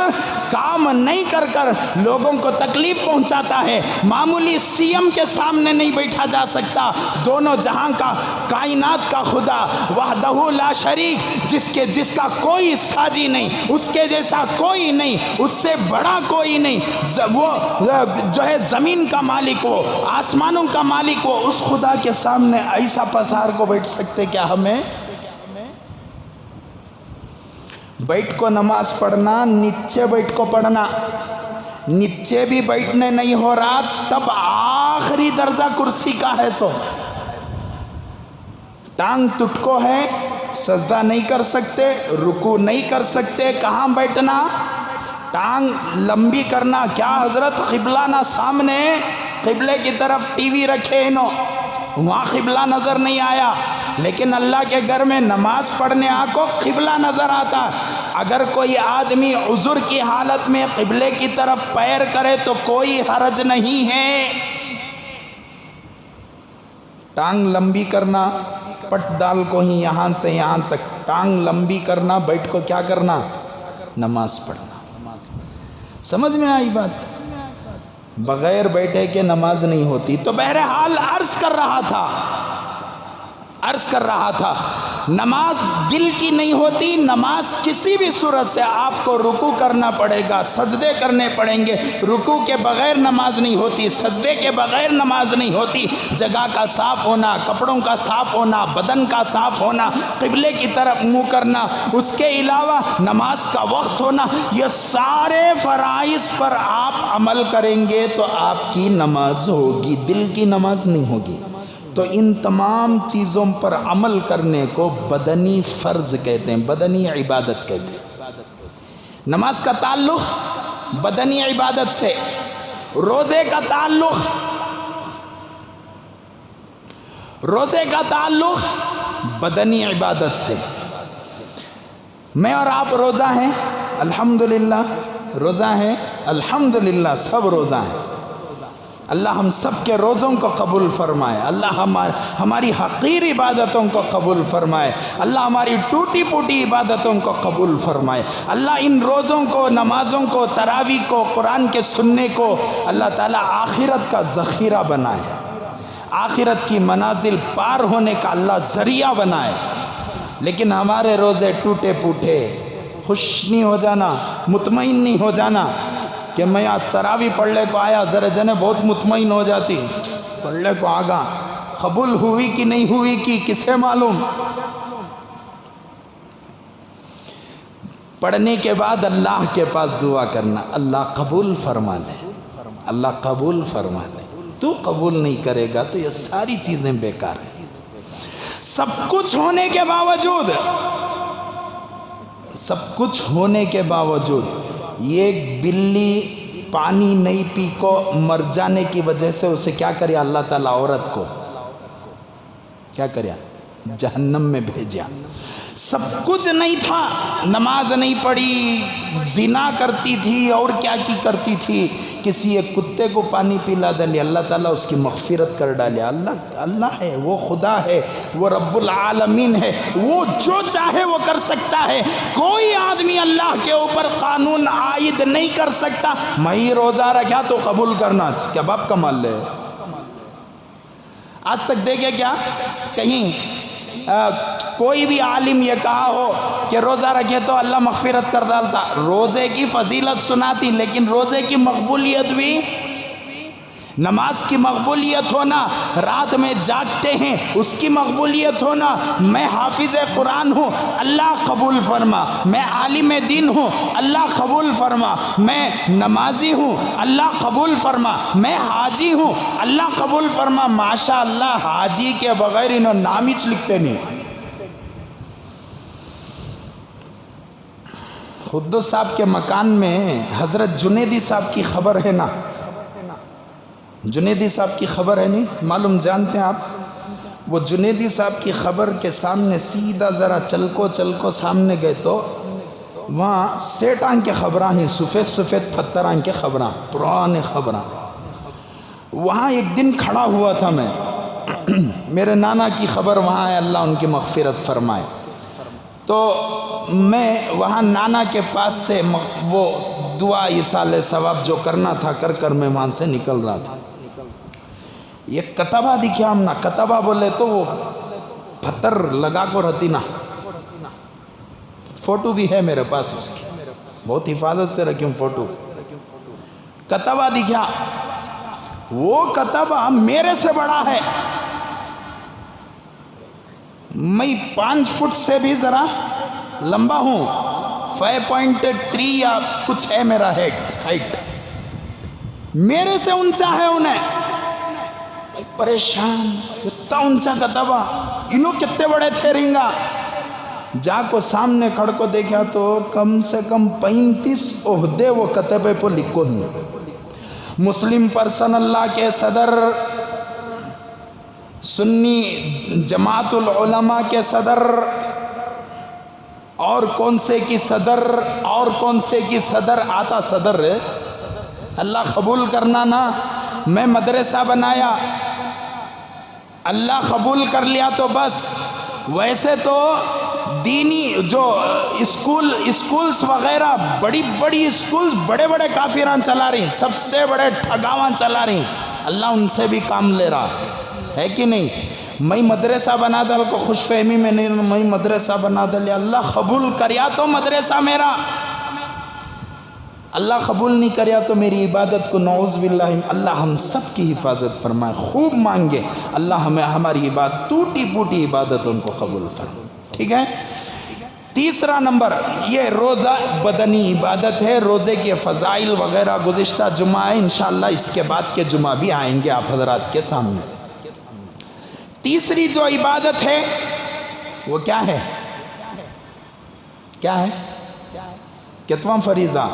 کام نہیں کر کر لوگوں کو تکلیف پہنچاتا ہے، معمولی سی ایم کے سامنے نہیں بیٹھا جا سکتا۔ دونوں جہاں کا، کائنات کا خدا وحدہ لا شریک، جس کا کوئی ساجی نہیں، اس کے جیسا کوئی نہیں، اس سے بڑا کوئی نہیں، وہ جو ہے زمین کا مالک، وہ آسمانوں کا مالک، وہ اس خدا کے سامنے ایسا پسار کو بیٹھ سکتے کیا؟ ہمیں بیٹھ کو نماز پڑھنا، نیچے بیٹھ کو پڑھنا، نیچے بھی بیٹھنے نہیں ہو رہا تب آخری درجہ کرسی کا ہے۔ سو ٹانگ ٹٹکو ہے، سجدہ نہیں کر سکتے، رکوع نہیں کر سکتے، کہاں بیٹھنا؟ ٹانگ لمبی کرنا۔ کیا حضرت قبلہ نہ سامنے، قبلے کی طرف ٹی وی رکھے انہوں، وہاں قبلہ نظر نہیں آیا، لیکن اللہ کے گھر میں نماز پڑھنے کو قبلہ نظر آتا۔ اگر کوئی آدمی عذر کی حالت میں قبلے کی طرف پیر کرے تو کوئی حرج نہیں ہے۔ ٹانگ لمبی کرنا، پٹ ڈال کو ہی یہاں سے یہاں تک ٹانگ لمبی کرنا، بیٹھ کو کیا کرنا؟ نماز پڑھنا۔ سمجھ میں آئی بات؟ بغیر بیٹھے کے نماز نہیں ہوتی۔ تو بہرحال عرض کر رہا تھا نماز دل کی نہیں ہوتی، نماز کسی بھی صورت سے آپ کو رکوع کرنا پڑے گا، سجدے کرنے پڑیں گے۔ رکوع کے بغیر نماز نہیں ہوتی، سجدے کے بغیر نماز نہیں ہوتی۔ جگہ کا صاف ہونا، کپڑوں کا صاف ہونا، بدن کا صاف ہونا، قبلے کی طرف منہ کرنا، اس کے علاوہ نماز کا وقت ہونا، یہ سارے فرائض پر آپ عمل کریں گے تو آپ کی نماز ہوگی، دل کی نماز نہیں ہوگی۔ تو ان تمام چیزوں پر عمل کرنے کو بدنی فرض کہتے ہیں، بدنی عبادت کہتے ہیں۔ نماز کا تعلق بدنی عبادت سے، روزے کا تعلق بدنی عبادت سے۔ میں اور آپ روزہ ہیں، الحمدللہ روزہ ہیں، الحمدللہ سب روزہ ہیں۔ اللہ ہم سب کے روزوں کو قبول فرمائے، اللہ ہماری حقیر عبادتوں کو قبول فرمائے، اللہ ہماری ٹوٹی پوٹی عبادتوں کو قبول فرمائے، اللہ ان روزوں کو، نمازوں کو، تراویح کو، قرآن کے سننے کو اللہ تعالیٰ آخرت کا ذخیرہ بنائے، آخرت کی منازل پار ہونے کا اللہ ذریعہ بنائے۔ لیکن ہمارے روزے ٹوٹے پوٹے، خوش نہیں ہو جانا، مطمئن نہیں ہو جانا کہ میں آج تراویح پڑھ لے کو آیا، ذرا جنے بہت مطمئن ہو جاتی، پڑھ لے کو آگا، قبول ہوئی کہ نہیں ہوئی کی کسے معلوم؟ پڑھنے کے بعد اللہ کے پاس دعا کرنا، اللہ قبول فرما لے، اللہ قبول فرما لے۔ تو قبول نہیں کرے گا تو یہ ساری چیزیں بیکار ہیں۔ سب کچھ ہونے کے باوجود، سب کچھ ہونے کے باوجود یہ بلی پانی نہیں پی کو مر جانے کی وجہ سے اسے کیا کریا اللہ تعالیٰ؟ عورت کو کیا کریا؟ جہنم میں بھیجا۔ سب کچھ نہیں تھا، نماز نہیں پڑھی، زنا کرتی تھی اور کیا کی کرتی تھی، کسی ایک کتے کو پانی پلا دلی، اللہ تعالیٰ اس کی مغفرت کر ڈالے۔ اللہ ہے، وہ خدا ہے، وہ رب العالمین ہے، وہ جو چاہے وہ کر سکتا ہے۔ کوئی آدمی اللہ کے اوپر قانون عائد نہیں کر سکتا۔ میں روزہ رکھا تو قبول کرنا، کیا باپ کمال لے؟ آج تک دیکھے کیا کہیں کوئی بھی عالم یہ کہا ہو کہ روزہ رکھے تو اللہ مغفرت کر ڈالتا؟ روزے کی فضیلت سناتی، لیکن روزے کی مقبولیت بھی، نماز کی مقبولیت ہونا، رات میں جاگتے ہیں اس کی مقبولیت ہونا، میں حافظ قرآن ہوں اللہ قبول فرما، میں عالم دین ہوں اللہ قبول فرما، میں نمازی ہوں اللہ قبول فرما، میں حاجی ہوں اللہ قبول فرما۔ ماشاء اللہ، حاجی کے بغیر انہوں نام ہی لکھتے نہیں۔ خدو صاحب کے مکان میں حضرت جنیدی صاحب کی خبر ہے نا؟ جنیدی صاحب کی خبر ہے نہیں معلوم؟ جانتے ہیں آپ؟ وہ جنیدی صاحب کی خبر کے سامنے سیدھا ذرا چل کو سامنے گئے تو وہاں سیٹان کے خبراں ہیں، سفید سفید پتھران کے خبراں، پرانے خبراں۔ وہاں ایک دن کھڑا ہوا تھا میں، میرے نانا کی خبر وہاں ہے، اللہ ان کی مغفرت فرمائے۔ تو میں وہاں نانا کے پاس سے وہ دعا ایصال ثواب جو کرنا تھا کر کر میں وہاں سے نکل رہا تھا۔ یہ کتبہ دکھا ہم نا، کتبہ بولے تو وہ پتھر لگا کو رہتی نا، فوٹو بھی ہے میرے پاس اس کی، بہت حفاظت سے رکھی ہوں فوٹو۔ کتبہ دکھا، وہ کتبہ میرے سے بڑا ہے، میں 5 فٹ سے بھی ذرا لمبا ہوں، 5.3 یا کچھ ہے میرا ہائٹ، میرے سے اونچا ہے انہیں۔ میں پریشان، اتنا اونچا کتبہ، انہوں کتنے بڑے تھے رنگا۔ جا کو سامنے کھڑ کو دیکھا تو کم سے کم 35 عہدے وہ کتبے پر لکھو ہی۔ مسلم پرسن اللہ کے صدر، سنی جماعت العلماء کے صدر، اور کون سے کی صدر، اور کون سے کی صدر، آتا صدر ہے، اللہ قبول کرنا نا۔ میں مدرسہ بنایا، اللہ قبول کر لیا تو بس۔ ویسے تو دینی جو اسکولز وغیرہ، بڑی بڑی اسکولز بڑے بڑے کافران چلا رہی، سب سے بڑے ٹھگاوان چلا رہی، اللہ ان سے بھی کام لے رہا ہے کہ نہیں؟ میں مدرسہ بنا دل کو خوش فہمی میں نہیں، میں مدرسہ بنا دل، اللہ قبول کریا تو مدرسہ میرا، اللہ قبول نہیں کریا تو میری عبادت کو نعوذ باللہ، اللہ ہم سب کی حفاظت فرمائے۔ خوب مانگے اللہ ہمیں ہماری عبادت، ٹوٹی پوٹی عبادت ان کو قبول فرمائے، ٹھیک ہے؟ تیسرا نمبر، یہ روزہ بدنی عبادت ہے، روزے کے فضائل وغیرہ گزشتہ جمعہ ہے، انشاءاللہ اس کے بعد کے جمعہ بھی آئیں گے آپ حضرات کے سامنے۔ تیسری جو عبادت ہے وہ کیا ہے؟ کیا ہے؟ کتواں فریضہ؟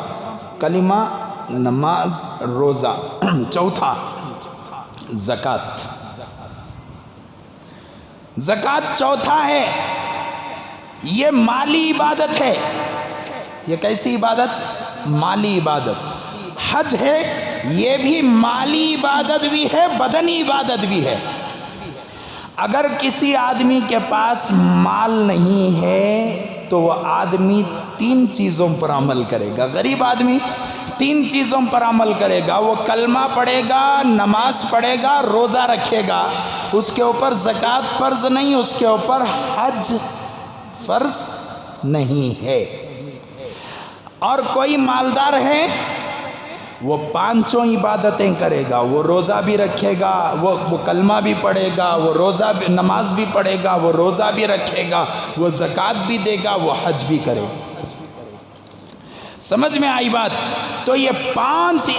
کلمہ، نماز، روزہ۔ چوتھا زکوٰۃ۔ زکوٰۃ چوتھا ہے، یہ مالی عبادت ہے۔ یہ کیسی عبادت؟ مالی عبادت۔ حج ہے، یہ بھی مالی عبادت بھی ہے، بدنی عبادت بھی ہے۔ اگر کسی آدمی کے پاس مال نہیں ہے تو وہ آدمی 3 چیزوں پر عمل کرے گا۔ غریب آدمی 3 چیزوں پر عمل کرے گا، وہ کلمہ پڑھے گا، نماز پڑھے گا، روزہ رکھے گا، اس کے اوپر زکوٰۃ فرض نہیں، اس کے اوپر حج فرض نہیں ہے۔ اور کوئی مالدار ہے وہ پانچوں عبادتیں کرے گا، وہ روزہ بھی رکھے گا، وہ کلمہ بھی پڑھے گا، وہ نماز بھی پڑھے گا، وہ روزہ بھی رکھے گا، وہ زکوٰۃ بھی دے گا، وہ حج بھی کرے گا۔ سمجھ میں آئی بات؟ تو یہ پانچ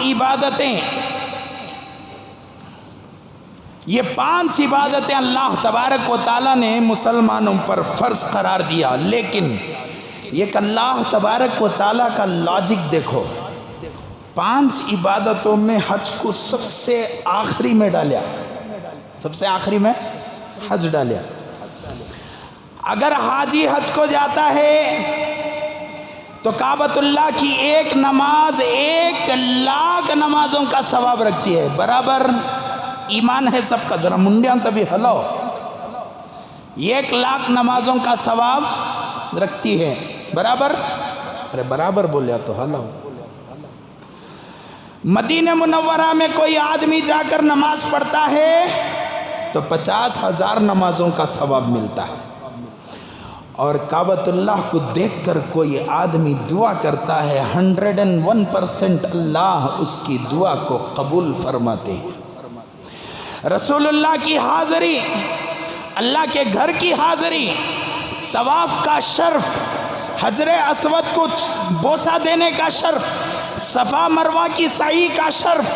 عبادتیں اللہ تبارک و تعالیٰ نے مسلمانوں پر فرض قرار دیا، لیکن ایک اللہ تبارک و تعالیٰ کا لاجک دیکھو، 5 عبادتوں میں حج کو سب سے آخری میں ڈالیا، سب سے آخری میں حج ڈالیا۔ اگر حاجی حج کو جاتا ہے تو کعبۃ اللہ کی ایک نماز 1,00,000 نمازوں کا ثواب رکھتی ہے۔ برابر ایمان ہے سب کا؟ ذرا منڈیاں تبھی ہلاؤ۔ 1,00,000 نمازوں کا ثواب رکھتی ہے، برابر؟ ارے برابر بولیا تو ہلاؤ۔ مدینہ منورہ میں کوئی آدمی جا کر نماز پڑھتا ہے تو 50,000 نمازوں کا ثواب ملتا ہے، اور کعبۃ اللہ کو دیکھ کر کوئی آدمی دعا کرتا ہے 101% اللہ اس کی دعا کو قبول فرماتے ہیں۔ رسول اللہ کی حاضری، اللہ کے گھر کی حاضری، طواف کا شرف، حجر اسود کو بوسہ دینے کا شرف، صفا مروہ کی سعی کا شرف،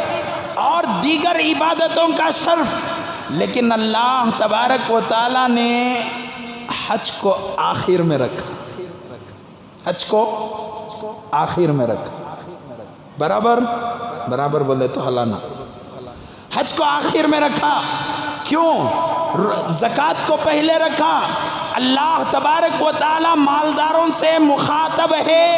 اور دیگر عبادتوں کا شرف، لیکن اللہ تبارک و تعالیٰ نے حج کو آخر میں رکھا، حج کو آخر میں رکھا۔ برابر بولے تو ہلانا۔ حج کو آخر میں رکھا، کیوں؟ زکوٰۃ کو پہلے رکھا۔ اللہ تبارک و تعالیٰ مالداروں سے مخاطب ہے،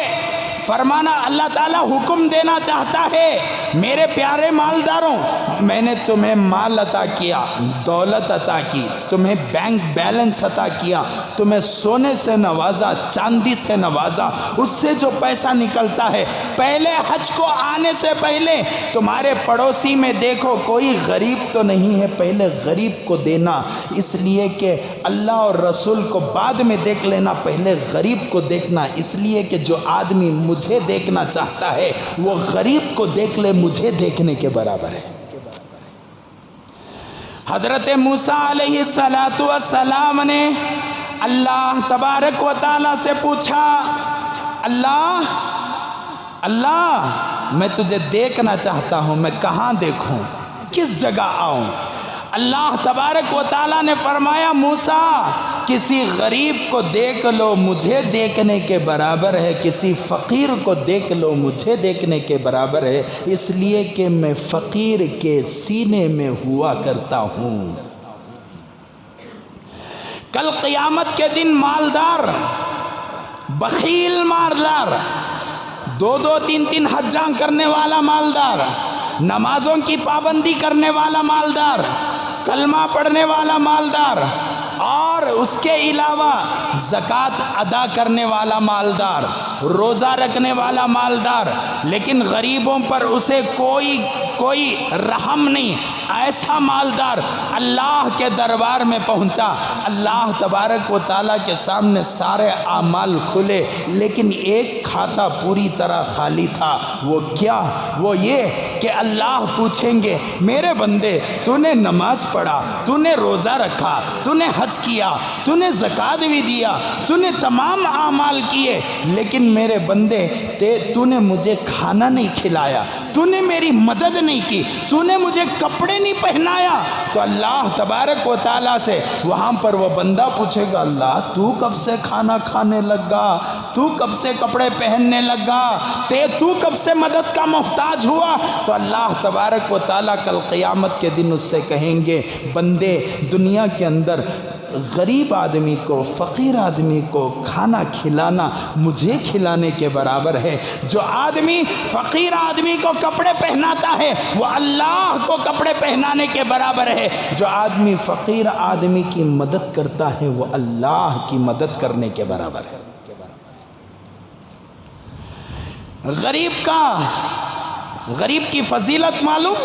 فرمانا اللہ تعالیٰ حکم دینا چاہتا ہے، میرے پیارے مالداروں، میں نے تمہیں مال عطا کیا، دولت عطا کی، تمہیں بینک بیلنس عطا کیا، تمہیں سونے سے نوازا، چاندی سے نوازا، اس سے جو پیسہ نکلتا ہے پہلے حج کو آنے سے پہلے تمہارے پڑوسی میں دیکھو کوئی غریب تو نہیں ہے، پہلے غریب کو دینا، اس لیے کہ اللہ اور رسول کو بعد میں دیکھ لینا، پہلے غریب کو دیکھنا، اس لیے کہ جو آدمی مجھے دیکھنا چاہتا ہے وہ غریب کو دیکھ لے، مجھے دیکھنے کے برابر ہے۔ حضرت موسیٰ علیہ السلام نے اللہ تبارک و تعالیٰ سے پوچھا، اللہ میں تجھے دیکھنا چاہتا ہوں، میں کہاں دیکھوں، کس جگہ آؤں؟ اللہ تبارک و تعالیٰ نے فرمایا موسیٰ کسی غریب کو دیکھ لو، مجھے دیکھنے کے برابر ہے، کسی فقیر کو دیکھ لو، مجھے دیکھنے کے برابر ہے، اس لیے کہ میں فقیر کے سینے میں ہوا کرتا ہوں۔ کل قیامت کے دن مالدار، بخیل مالدار، 2 3 حجاں کرنے والا مالدار، نمازوں کی پابندی کرنے والا مالدار، کلمہ پڑھنے والا مالدار، اور اس کے علاوہ زکوٰۃ ادا کرنے والا مالدار، روزہ رکھنے والا مالدار، لیکن غریبوں پر اسے کوئی رحم نہیں، ایسا مالدار اللہ کے دربار میں پہنچا، اللہ تبارک و تعالیٰ کے سامنے سارے اعمال کھلے، لیکن ایک کھاتا پوری طرح خالی تھا۔ وہ کیا؟ وہ یہ کہ اللہ پوچھیں گے میرے بندے تو نے نماز پڑھا، تو نے روزہ رکھا، تو نے حج کیا، تو نے زکوٰۃ بھی دیا، تو نے تمام اعمال کیے، لیکن میرے بندے تو نے مجھے کھانا نہیں کھلایا، تو نے میری مدد نہیں کی، تو نے مجھے کپڑے نہیں پہنایا۔ تو اللہ تبارک و تعالیٰ سے وہاں پر وہ بندہ پوچھے گا اللہ تو کب سے کھانا کھانے لگا، تو کب سے کپڑے پہننے لگا، تو کب سے مدد کا محتاج ہوا؟ تو اللہ تبارک و تعالیٰ کل قیامت کے دن اس سے کہیں گے بندے دنیا کے اندر غریب آدمی کو، فقیر آدمی کو کھانا کھلانا مجھے کھلانے کے برابر ہے، جو آدمی فقیر آدمی کو کپڑے پہناتا ہے وہ اللہ کو کپڑے پہنانے کے برابر ہے، جو آدمی فقیر آدمی کی مدد کرتا ہے وہ اللہ کی مدد کرنے کے برابر ہے۔ غریب کی فضیلت معلوم؟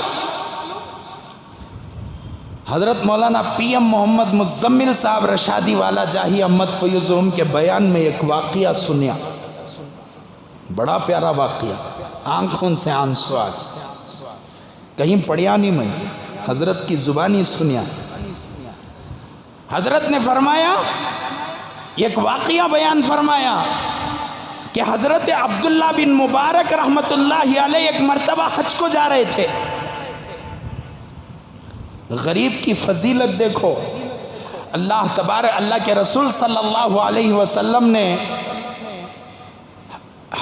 حضرت مولانا پی ایم محمد مزمل صاحب رشادی والا جاہی احمد فیض کے بیان میں ایک واقعہ سنیا، بڑا پیارا واقعہ، آنکھوں سے آنسو آ گئے، کہیں پڑھیا نہیں میں، حضرت کی زبانی سنیا۔ حضرت نے فرمایا، ایک واقعہ بیان فرمایا کہ حضرت عبداللہ بن مبارک رحمت اللہ علیہ ایک مرتبہ حج کو جا رہے تھے۔ غریب کی فضیلت دیکھو، اللہ کے رسول صلی اللہ علیہ وسلم نے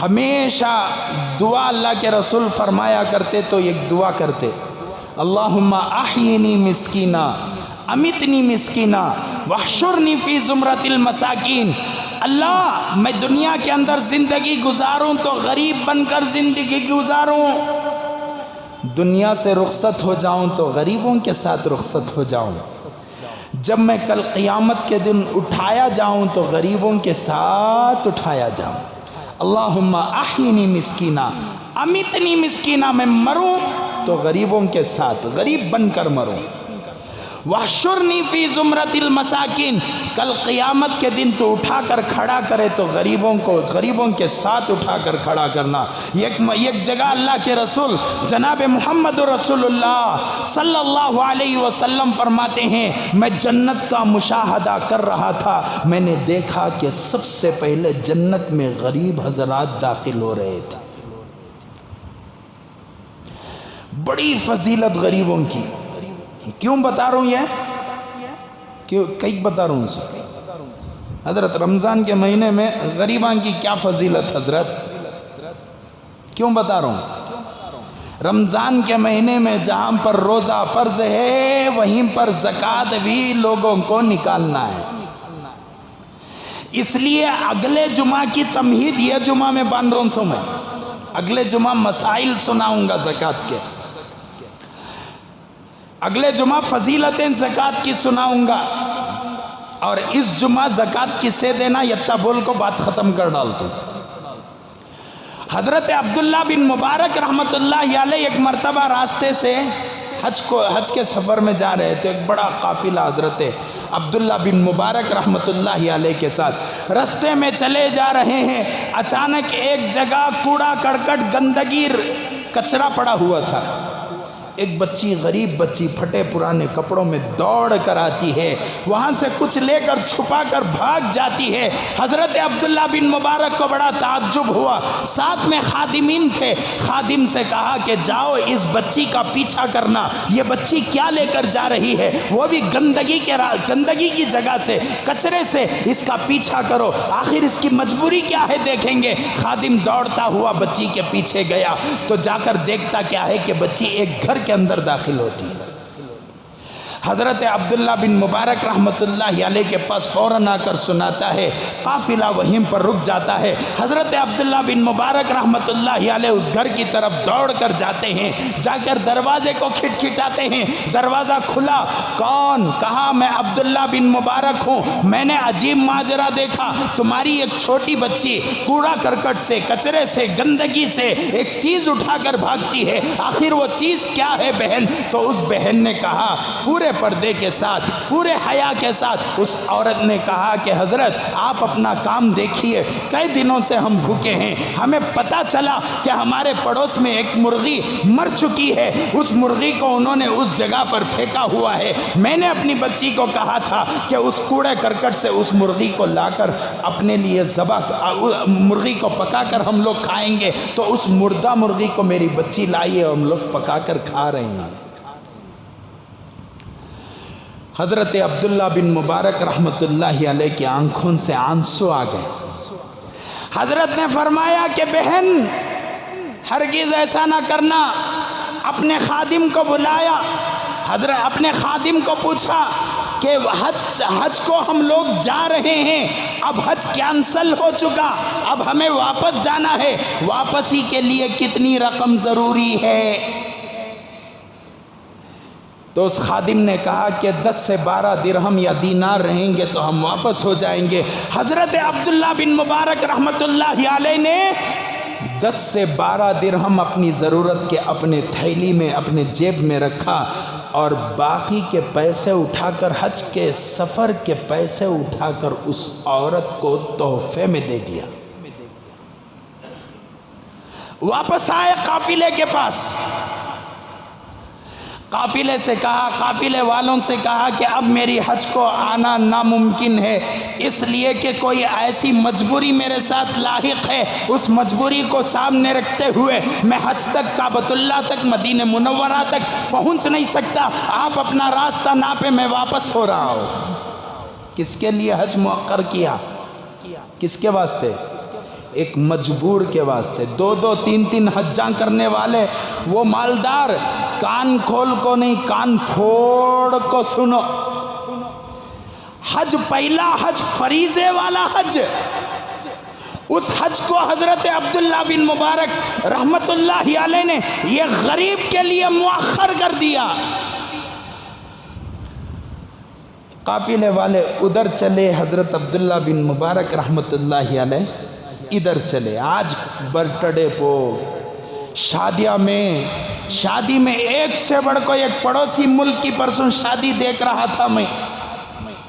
ہمیشہ دعا، اللہ کے رسول فرمایا کرتے تو ایک دعا کرتے، اللہم احیینی مسکینہ امیتنی مسکینہ واحشرنی فی زمرۃ المساکین۔ اللہ میں دنیا کے اندر زندگی گزاروں تو غریب بن کر زندگی گزاروں، دنیا سے رخصت ہو جاؤں تو غریبوں کے ساتھ رخصت ہو جاؤں، جب میں کل قیامت کے دن اٹھایا جاؤں تو غریبوں کے ساتھ اٹھایا جاؤں۔ اللہم احیینی مسکینہ امیتنی مسکینہ، میں مروں تو غریبوں کے ساتھ غریب بن کر مروں، واحشرنی فی زمرۃ المساکین، کل قیامت کے دن تو اٹھا کر کھڑا کرے تو غریبوں کے ساتھ اٹھا کر کھڑا کرنا۔ ایک جگہ اللہ کے رسول جناب محمد رسول اللہ صلی اللہ علیہ وسلم فرماتے ہیں، میں جنت کا مشاہدہ کر رہا تھا، میں نے دیکھا کہ سب سے پہلے جنت میں غریب حضرات داخل ہو رہے تھے۔ بڑی فضیلت غریبوں کی، کیوں بتا رہا ہوں یہ؟ کئی بتا رہا ہوں اسے حضرت، رمضان کے مہینے میں غریبان کی کیا فضیلت حضرت، کیوں بتا رہا ہوں؟ رمضان کے مہینے میں جہاں پر روزہ فرض ہے وہیں پر زکوٰۃ بھی لوگوں کو نکالنا ہے، اس لیے اگلے جمعہ کی تمہید یہ جمعہ میں باندھ رہا ہوں، میں اگلے جمعہ مسائل سناؤں گا زکوٰۃ کے، اگلے جمعہ فضیلتیں زکوٰۃ کی سناؤں گا، اور اس جمعہ زکوٰۃ کسے دینا یتا بول کو بات ختم کر ڈالتا ہوں۔ حضرت عبداللہ بن مبارک رحمت اللہ علیہ ایک مرتبہ راستے سے حج کے سفر میں جا رہے تھے، ایک بڑا قافلہ حضرت عبداللہ بن مبارک رحمت اللہ علیہ کے ساتھ راستے میں چلے جا رہے ہیں، اچانک ایک جگہ کوڑا کرکٹ گندگی کچرا پڑا ہوا تھا، ایک بچی، غریب بچی پھٹے پرانے کپڑوں میں دوڑ کر آتی ہے، وہاں سے کچھ لے کر چھپا کر بھاگ جاتی ہے۔ حضرت عبداللہ بن مبارک کو بڑا تعجب ہوا، ساتھ میں خادمین تھے، خادم سے کہا کہ جاؤ اس بچی کا پیچھا کرنا، یہ بچی کیا لے کر جا رہی ہے، وہ بھی گندگی کی جگہ سے، کچرے سے، اس کا پیچھا کرو، آخر اس کی مجبوری کیا ہے دیکھیں گے۔ خادم دوڑتا ہوا بچی کے پیچھے گیا تو جا کر دیکھتا کیا ہے کہ بچی ایک گھر کے اندر داخل ہوتی ہے۔ حضرت عبداللہ بن مبارک رحمت اللہ علیہ کے پاس فوراً آ کر سناتا ہے، قافلہ وہیں پر رک جاتا ہے۔ حضرت عبداللہ بن مبارک رحمت اللہ علیہ اس گھر کی طرف دوڑ کر جاتے ہیں، جا کر دروازے کو کھٹکھٹاتے ہیں، دروازہ کھلا، کون؟ کہا میں عبداللہ بن مبارک ہوں، میں نے عجیب ماجرا دیکھا، تمہاری ایک چھوٹی بچی کوڑا کرکٹ سے، کچرے سے، گندگی سے ایک چیز اٹھا کر بھاگتی ہے، آخر وہ چیز کیا ہے بہن؟ تو اس بہن نے کہا، پورے پردے کے ساتھ، پورے حیا کے ساتھ اس عورت نے کہا کہ حضرت آپ اپنا کام دیکھیے، کئی دنوں سے ہم بھوکے ہیں، ہمیں پتہ چلا کہ ہمارے پڑوس میں ایک مرغی مر چکی ہے، اس مرغی کو انہوں نے اس جگہ پر پھینکا ہوا ہے، میں نے اپنی بچی کو کہا تھا کہ اس کوڑے کرکٹ سے اس مرغی کو لا کر اپنے لیے مرغی کو پکا کر ہم لوگ کھائیں گے، تو اس مردہ مرغی کو میری بچی لائی ہے اور ہم لوگ پکا کر کھا رہے ہیں۔ حضرت عبداللہ بن مبارک رحمت اللہ علیہ کی آنکھوں سے آنسو آ گئے۔ حضرت نے فرمایا کہ بہن ہرگز ایسا نہ کرنا، اپنے خادم کو بلایا، حضرت اپنے خادم کو پوچھا کہ حج کو ہم لوگ جا رہے ہیں، اب حج کینسل ہو چکا، اب ہمیں واپس جانا ہے، واپسی کے لیے کتنی رقم ضروری ہے؟ تو اس خادم نے کہا کہ 10 سے 12 درہم یا دینار رہیں گے تو ہم واپس ہو جائیں گے۔ حضرت عبداللہ بن مبارک رحمت اللہ علیہ نے 10 سے 12 درہم اپنی ضرورت کے اپنے تھیلی میں، اپنے جیب میں رکھا اور باقی کے پیسے اٹھا کر حج کے سفر کے پیسے اٹھا کر اس عورت کو تحفے میں دے دیا. واپس آئے قافلے کے پاس، قافلے سے کہا، قافلے والوں سے کہا کہ اب میری حج کو آنا ناممکن ہے، اس لیے کہ کوئی ایسی مجبوری میرے ساتھ لاحق ہے، اس مجبوری کو سامنے رکھتے ہوئے میں حج تک، کعبۃ اللہ تک، مدینہ منورہ تک پہنچ نہیں سکتا، آپ اپنا راستہ ناپے، میں واپس ہو رہا ہوں. کس کے لیے حج مؤخر کیا؟ کس کے واسطے؟ ایک مجبور کے واسطے. 2 3 حجاں کرنے والے وہ مالدار کان کھول کو نہیں، کان پھوڑ کو سنو. حج پہلا حج فریضے والا حج، اس حج کو حضرت عبداللہ بن مبارک رحمت اللہ علیہ نے یہ غریب کے لیے مؤخر کر دیا. قافلے والے ادھر چلے، حضرت عبداللہ بن مبارک رحمت اللہ علیہ ادھر چلے. آج برتھڈے پو شادی میں ایک سے بڑھ کو ایک پڑوسی ملک کی پرسوں شادی دیکھ رہا تھا میں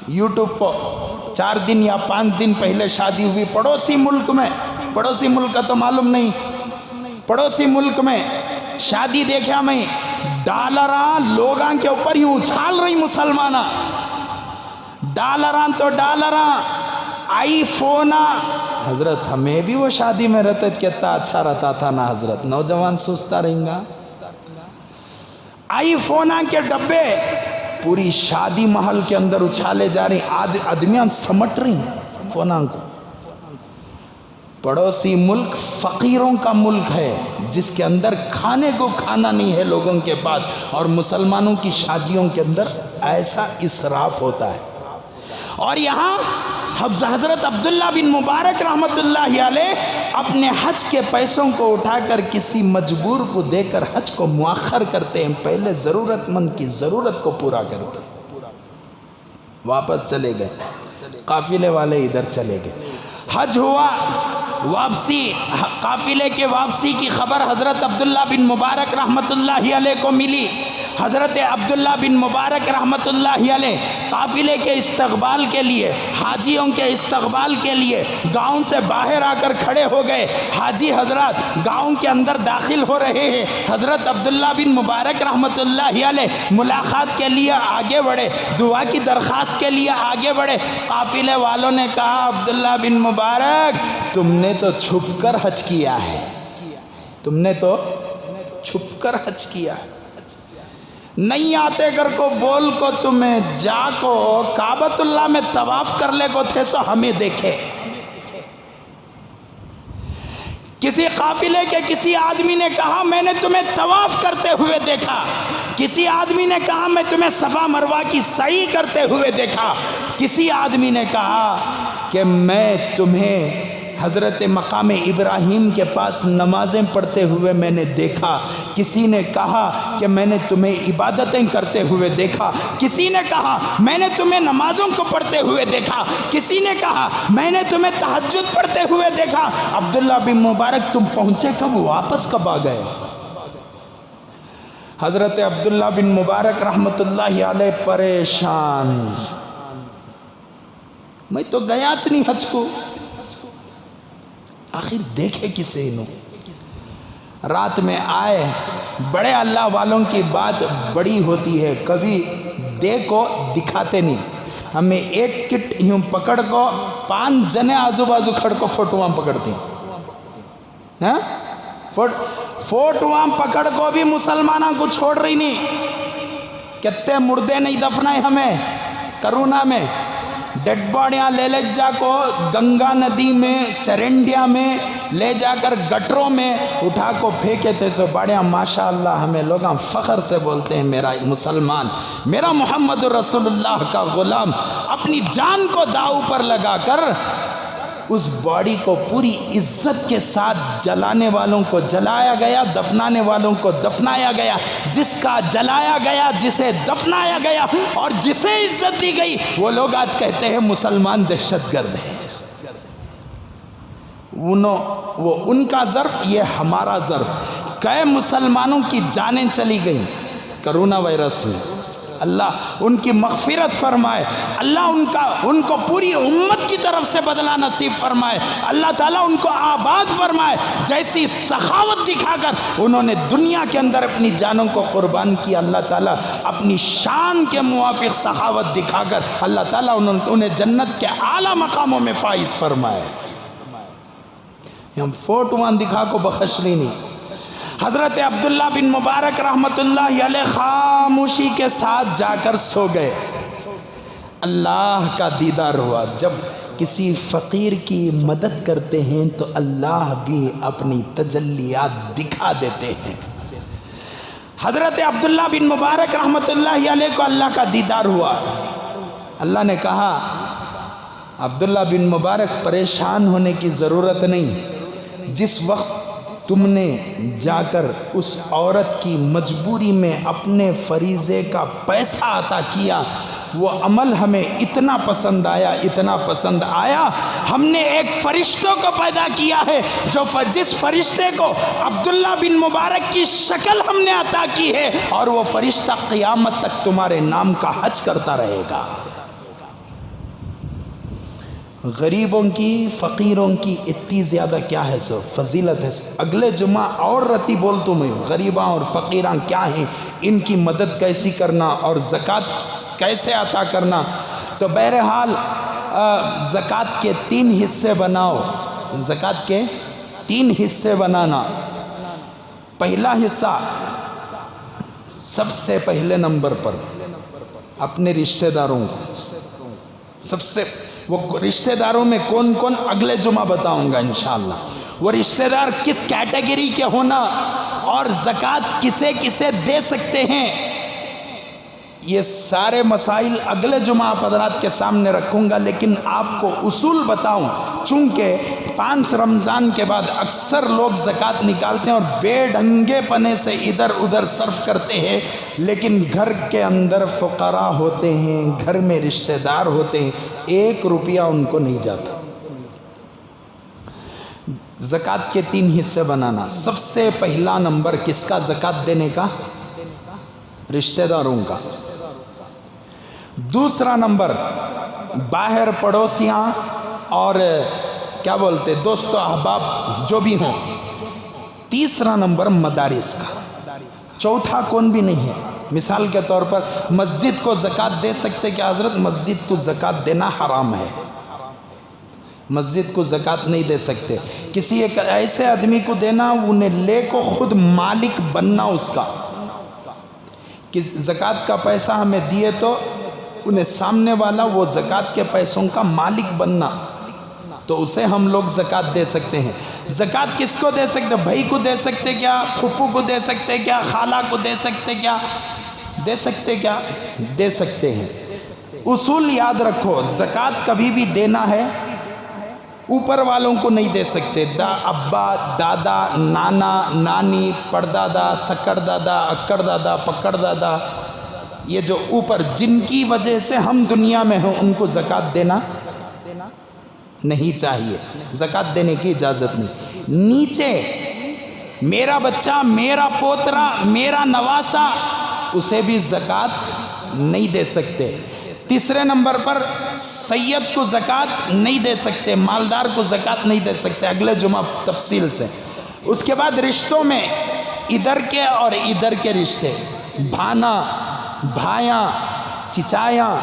یوٹیوب پہ. 4 دن یا 5 دن پہلے شادی ہوئی پڑوسی ملک میں، پڑوسی ملک کا تو معلوم نہیں، پڑوسی ملک میں شادی دیکھا میں. ڈالراں لوگاں کے اوپر ہی اچھال رہی مسلمانہ، ڈالراں تو ڈالراں، آئی فونا. حضرت ہمیں بھی وہ شادی میں رہتے کتنا اچھا رہتا تھا نا حضرت، نوجوان سوچتا رہیں گا. آئی فونا کے ڈبے پوری شادی محل کے اندر اچھالے جا رہی، آدمیاں سمٹ رہی فونا کو. پڑوسی ملک فقیروں کا ملک ہے جس کے اندر کھانے کو کھانا نہیں ہے لوگوں کے پاس، اور مسلمانوں کی شادیوں کے اندر ایسا اسراف ہوتا ہے. اور یہاں حضرت عبداللہ بن مبارک رحمت اللہ علیہ اپنے حج کے پیسوں کو اٹھا کر کسی مجبور کو دے کر حج کو مؤخر کرتے ہیں، پہلے ضرورت مند کی ضرورت کو پورا کرتے ہیں. واپس چلے گئے، قافلے والے ادھر چلے گئے. حج ہوا، واپسی، قافلے کے واپسی کی خبر حضرت عبداللہ بن مبارک رحمت اللہ علیہ کو ملی. حضرت عبداللہ بن مبارک رحمت اللہ علیہ قافلے کے استقبال کے لیے، حاجیوں کے استقبال کے لیے گاؤں سے باہر آ کر کھڑے ہو گئے. حاجی حضرات گاؤں کے اندر داخل ہو رہے ہیں. حضرت عبداللہ بن مبارک رحمت اللہ علیہ ملاقات کے لیے آگے بڑھے، دعا کی درخواست کے لیے آگے بڑھے. قافلے والوں نے کہا عبداللہ بن مبارک تم نے تو چھپ کر حج کیا ہے، تم نے تو چھپ کر حج کیا ہے. نہیں آتے کر کو بول کو تمہیں جا کو کعبۃ اللہ میں طواف کر لے کو تھے سو ہمیں دیکھے. کسی قافلے کے کسی آدمی نے کہا میں نے تمہیں طواف کرتے ہوئے دیکھا، کسی آدمی نے کہا میں تمہیں صفا مروہ کی سعی کرتے ہوئے دیکھا، کسی آدمی نے کہا کہ میں تمہیں حضرت مقام ابراہیم کے پاس نمازیں پڑھتے ہوئے میں نے دیکھا، کسی نے کہا کہ میں نے تمہیں عبادتیں کرتے ہوئے دیکھا، کسی نے کہا میں نے تمہیں نمازوں کو پڑھتے ہوئے دیکھا، کسی نے کہا میں نے تمہیں تہجد پڑھتے ہوئے دیکھا. عبداللہ بن مبارک تم پہنچے کب، واپس کب آ گئے؟ حضرت عبداللہ بن مبارک رحمت اللہ علیہ پریشان، میں تو گیا نہیں حج کو، آخر دیکھے کسے انہوں. رات میں آئے، بڑے اللہ والوں کی بات بڑی ہوتی ہے، کبھی دیکھو دکھاتے نہیں. ہمیں ایک کٹ یوں پکڑ کو 5 جنے آزو بازو کھڑ کو فوٹوان پکڑتی ہیں، فوٹوان پکڑ کو بھی مسلمانوں کو چھوڑ رہی نہیں. کتے مردے نہیں دفنائے ہمیں کرونا میں، ڈیڈ باڈیاں لے جا کو گنگا ندی میں، چرنڈیا میں لے جا کر گٹروں میں اٹھا کو پھینکے تھے. سو باڑیاں ماشاءاللہ ہمیں لوگاں فخر سے بولتے ہیں میرا مسلمان، میرا محمد رسول اللہ کا غلام اپنی جان کو داؤ پر لگا کر اس باڈی کو پوری عزت کے ساتھ جلانے والوں کو جلایا گیا، دفنانے والوں کو دفنایا گیا. جس کا جلایا گیا، جسے دفنایا گیا اور جسے عزت دی گئی، وہ لوگ آج کہتے ہیں مسلمان دہشت گرد ہے. وہ ان کا ظرف، یہ ہمارا ظرف. کئی مسلمانوں کی جانیں چلی گئیں، کرونا وائرس ہوئی. اللہ ان کی مغفرت فرمائے، اللہ ان کو پوری امت کی طرف سے بدلہ نصیب فرمائے، اللہ تعالیٰ ان کو آباد فرمائے۔ جیسی سخاوت دکھا کر انہوں نے دنیا کے اندر اپنی جانوں کو قربان کیا، اللہ تعالیٰ اپنی شان کے موافق سخاوت دکھا کر اللہ تعالیٰ انہیں جنت کے اعلیٰ مقاموں میں فائز فرمائے۔ ہم فوٹوان دکھا کو بخشلی نہیں۔ حضرت عبداللہ بن مبارک رحمت اللہ علیہ خاموشی کے ساتھ جا کر سو گئے۔ اللہ کا دیدار ہوا۔ جب کسی فقیر کی مدد کرتے ہیں تو اللہ بھی اپنی تجلیات دکھا دیتے ہیں۔ حضرت عبداللہ بن مبارک رحمت اللہ علیہ کو اللہ کا دیدار ہوا۔ اللہ نے کہا عبداللہ بن مبارک پریشان ہونے کی ضرورت نہیں، جس وقت تم نے جا کر اس عورت کی مجبوری میں اپنے فریضے کا پیسہ عطا کیا، وہ عمل ہمیں اتنا پسند آیا، ہم نے ایک فرشتوں کو پیدا کیا ہے جس فرشتے کو عبداللہ بن مبارک کی شکل ہم نے عطا کی ہے، اور وہ فرشتہ قیامت تک تمہارے نام کا حج کرتا رہے گا۔ غریبوں کی، فقیروں کی اتنی زیادہ کیا ہے سو فضیلت ہے۔ اگلے جمعہ اور رتی بولتوں میں غریباں اور فقیراں کیا ہیں، ان کی مدد کیسی کرنا اور زکوٰۃ کیسے عطا کرنا۔ تو بہرحال زکوٰۃ کے 3 حصے بناؤ، زکوٰۃ کے 3 حصے بنانا۔ پہلا حصہ سب سے پہلے نمبر پر اپنے رشتہ داروں کو، سب سے وہ رشتہ داروں میں کون کون اگلے جمعہ بتاؤں گا انشاءاللہ۔ وہ رشتہ دار کس کیٹیگری کے ہونا اور زکوٰۃ کسے کسے دے سکتے ہیں، یہ سارے مسائل اگلے جمعہ حضرات کے سامنے رکھوں گا، لیکن آپ کو اصول بتاؤں۔ چونکہ 5 رمضان کے بعد اکثر لوگ زکوٰۃ نکالتے ہیں اور بے ڈھنگے پنے سے ادھر ادھر صرف کرتے ہیں، لیکن گھر کے اندر فقراء ہوتے ہیں، گھر میں رشتہ دار ہوتے ہیں، 1 روپیہ ان کو نہیں جاتا۔ زکوٰۃ کے 3 حصے بنانا۔ سب سے پہلا نمبر کس کا زکوٰۃ دینے کا؟ رشتہ داروں کا۔ دوسرا نمبر باہر پڑوسیاں اور کیا بولتے دوست و احباب جو بھی ہوں۔ تیسرا نمبر مدارس کا۔ چوتھا کون بھی نہیں ہے۔ مثال کے طور پر مسجد کو زکوٰۃ دے سکتے کیا حضرت؟ مسجد کو زکوٰۃ دینا حرام ہے، مسجد کو زکوٰۃ نہیں دے سکتے۔ کسی ایک ایسے آدمی کو دینا انہیں لے کو خود مالک بننا اس کا، کہ زکوٰۃ کا پیسہ ہمیں دیے تو انہیں سامنے والا وہ زکوٰۃ کے پیسوں کا مالک بننا، تو اسے ہم لوگ زکوٰۃ دے سکتے ہیں۔ زکوٰۃ کس کو دے سکتے؟ بھائی کو دے سکتے کیا؟ پھپھو کو دے سکتے کیا؟ خالہ کو دے سکتے کیا؟ دے سکتے کیا؟ دے سکتے ہیں۔ اصول یاد رکھو، زکوٰۃ کبھی بھی دینا ہے اوپر والوں کو نہیں دے سکتے۔ ابا، دادا، نانا، نانی، پردادا، سکڑ دادا، اکڑ دادا، پکڑ دادا، یہ جو اوپر جن کی وجہ سے ہم دنیا میں ہیں، ان کو زکوٰۃ دینا نہیں چاہیے، زکوٰۃ دینے کی اجازت نہیں۔ نیچے میرا بچہ، میرا پوترا، میرا نواسا، اسے بھی زکوٰۃ نہیں دے سکتے۔ تیسرے نمبر پر سید کو زکوٰۃ نہیں دے سکتے، مالدار کو زکوٰۃ نہیں دے سکتے، اگلے جمعہ تفصیل سے۔ اس کے بعد رشتوں میں ادھر کے اور ادھر کے رشتے، بھانا، بھائیاں، چچایاں،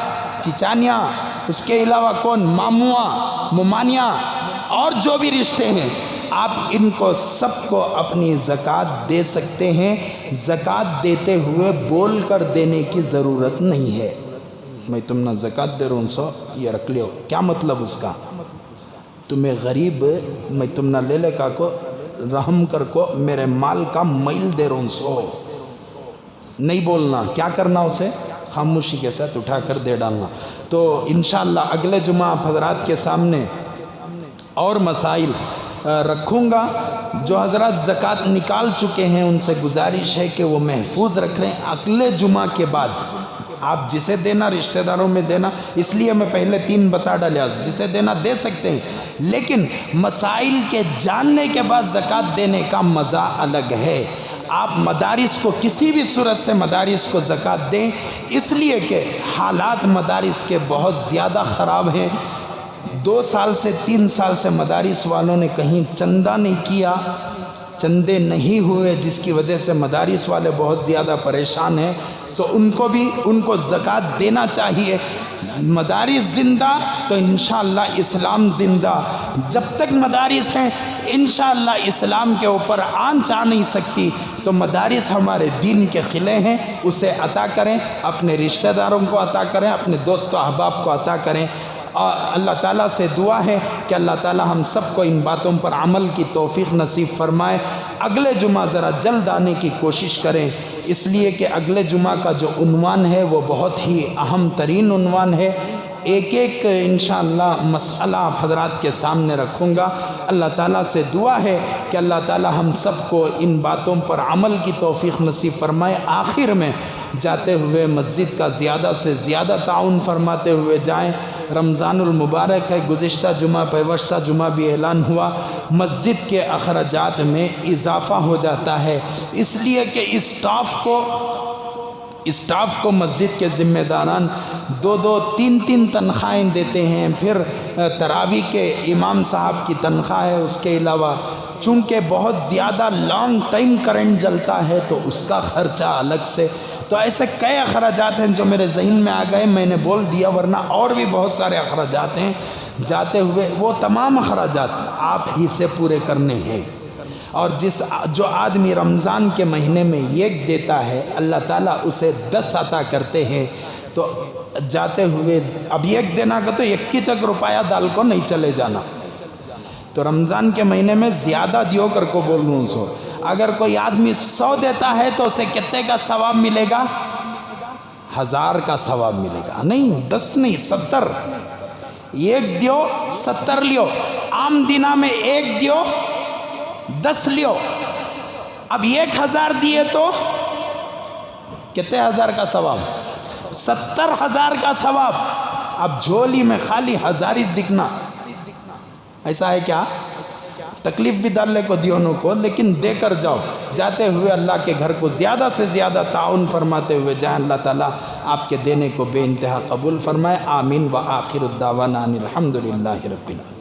چچانیاں، اس کے علاوہ کون؟ مامواں، ممانیاں، اور جو بھی رشتے ہیں، آپ ان کو سب کو اپنی زکوٰۃ دے سکتے ہیں۔ زکوٰۃ دیتے ہوئے بول کر دینے کی ضرورت نہیں ہے۔ میں تم نہ زکوٰۃ دے رہا ہوں سو یہ رکھ لیو، کیا مطلب اس کا؟ تمہیں غریب میں تم نہ لے لے کا کو رحم کر کو میرے مال کا میل دے رہا ہوں سو نہیں بولنا۔ کیا کرنا؟ اسے خاموشی کے ساتھ اٹھا کر دے ڈالنا۔ تو انشاءاللہ اگلے جمعہ حضرات کے سامنے اور مسائل رکھوں گا۔ جو حضرات زکوٰۃ نکال چکے ہیں ان سے گزارش ہے کہ وہ محفوظ رکھ رہے ہیں۔ اگلے جمعہ کے بعد آپ جسے دینا رشتہ داروں میں دینا، اس لیے میں پہلے 3 بتا ڈالیا، جسے دینا دے سکتے ہیں، لیکن مسائل کے جاننے کے بعد زکوٰۃ دینے کا مزہ الگ ہے۔ آپ مدارس کو کسی بھی صورت سے مدارس کو زکوٰۃ دیں، اس لیے کہ حالات مدارس کے بہت زیادہ خراب ہیں۔ 2 سال سے 3 سال سے مدارس والوں نے کہیں چندہ نہیں کیا، چندے نہیں ہوئے، جس کی وجہ سے مدارس والے بہت زیادہ پریشان ہیں۔ تو ان کو زکوٰۃ دینا چاہیے۔ مدارس زندہ تو انشاءاللہ اسلام زندہ۔ جب تک مدارس ہیں انشاءاللہ اسلام کے اوپر آنچ آ نہیں سکتی۔ تو مدارس ہمارے دین کے قلعے ہیں، اسے عطا کریں، اپنے رشتہ داروں کو عطا کریں، اپنے دوست و احباب کو عطا کریں۔ اور اللہ تعالیٰ سے دعا ہے کہ اللہ تعالیٰ ہم سب کو ان باتوں پر عمل کی توفیق نصیب فرمائے۔ اگلے جمعہ ذرا جلد آنے کی کوشش کریں، اس لیے کہ اگلے جمعہ کا جو عنوان ہے وہ بہت ہی اہم ترین عنوان ہے۔ ایک انشاءاللہ مسئلہ آپ حضرات کے سامنے رکھوں گا۔ اللہ تعالیٰ سے دعا ہے کہ اللہ تعالیٰ ہم سب کو ان باتوں پر عمل کی توفیق نصیب فرمائے۔ آخر میں جاتے ہوئے مسجد کا زیادہ سے زیادہ تعاون فرماتے ہوئے جائیں۔ رمضان المبارک ہے، گزشتہ جمعہ پیوستہ جمعہ بھی اعلان ہوا، مسجد کے اخراجات میں اضافہ ہو جاتا ہے، اس لیے کہ اسٹاف کو مسجد کے ذمہ داران 2 3 تنخواہیں دیتے ہیں۔ پھر تراویح کے امام صاحب کی تنخواہ ہے، اس کے علاوہ چونکہ بہت زیادہ لانگ ٹائم کرنٹ جلتا ہے تو اس کا خرچہ الگ سے۔ تو ایسے کئی اخراجات ہیں جو میرے ذہن میں آ گئے، میں نے بول دیا، ورنہ اور بھی بہت سارے اخراجات ہیں۔ جاتے ہوئے وہ تمام اخراجات آپ ہی سے پورے کرنے ہیں۔ اور جو آدمی رمضان کے مہینے میں 1 دیتا ہے اللہ تعالیٰ اسے 10 عطا کرتے ہیں۔ تو جاتے ہوئے اب 1 دینا کا تو 21 روپیہ ڈال کو نہیں چلے جانا۔ تو رمضان کے مہینے میں زیادہ دیو کر کو بول رہا ہوں سو، اگر کوئی آدمی 100 دیتا ہے تو اسے کتنے کا ثواب ملے گا؟ 1000 کا ثواب ملے گا۔ نہیں 10 نہیں 70، 1 دیو 70 لیو، عام دنہ میں 1 دیو 10 لیو۔ اب 1000 دیے تو کتنے 1000 کا ثواب؟ 70,000 کا ثواب۔ اب جھولی میں خالی 1000 ہی دکھنا، ایسا ہے کیا؟ تکلیف بھی ڈالنے کو دیونوں کو، لیکن دے کر جاؤ۔ جاتے ہوئے اللہ کے گھر کو زیادہ سے زیادہ تعاون فرماتے ہوئے جائیں۔ اللہ تعالیٰ آپ کے دینے کو بے انتہا قبول فرمائے۔ آمین۔ وآخر الدعوانا ان الحمد للہ رب العالمین۔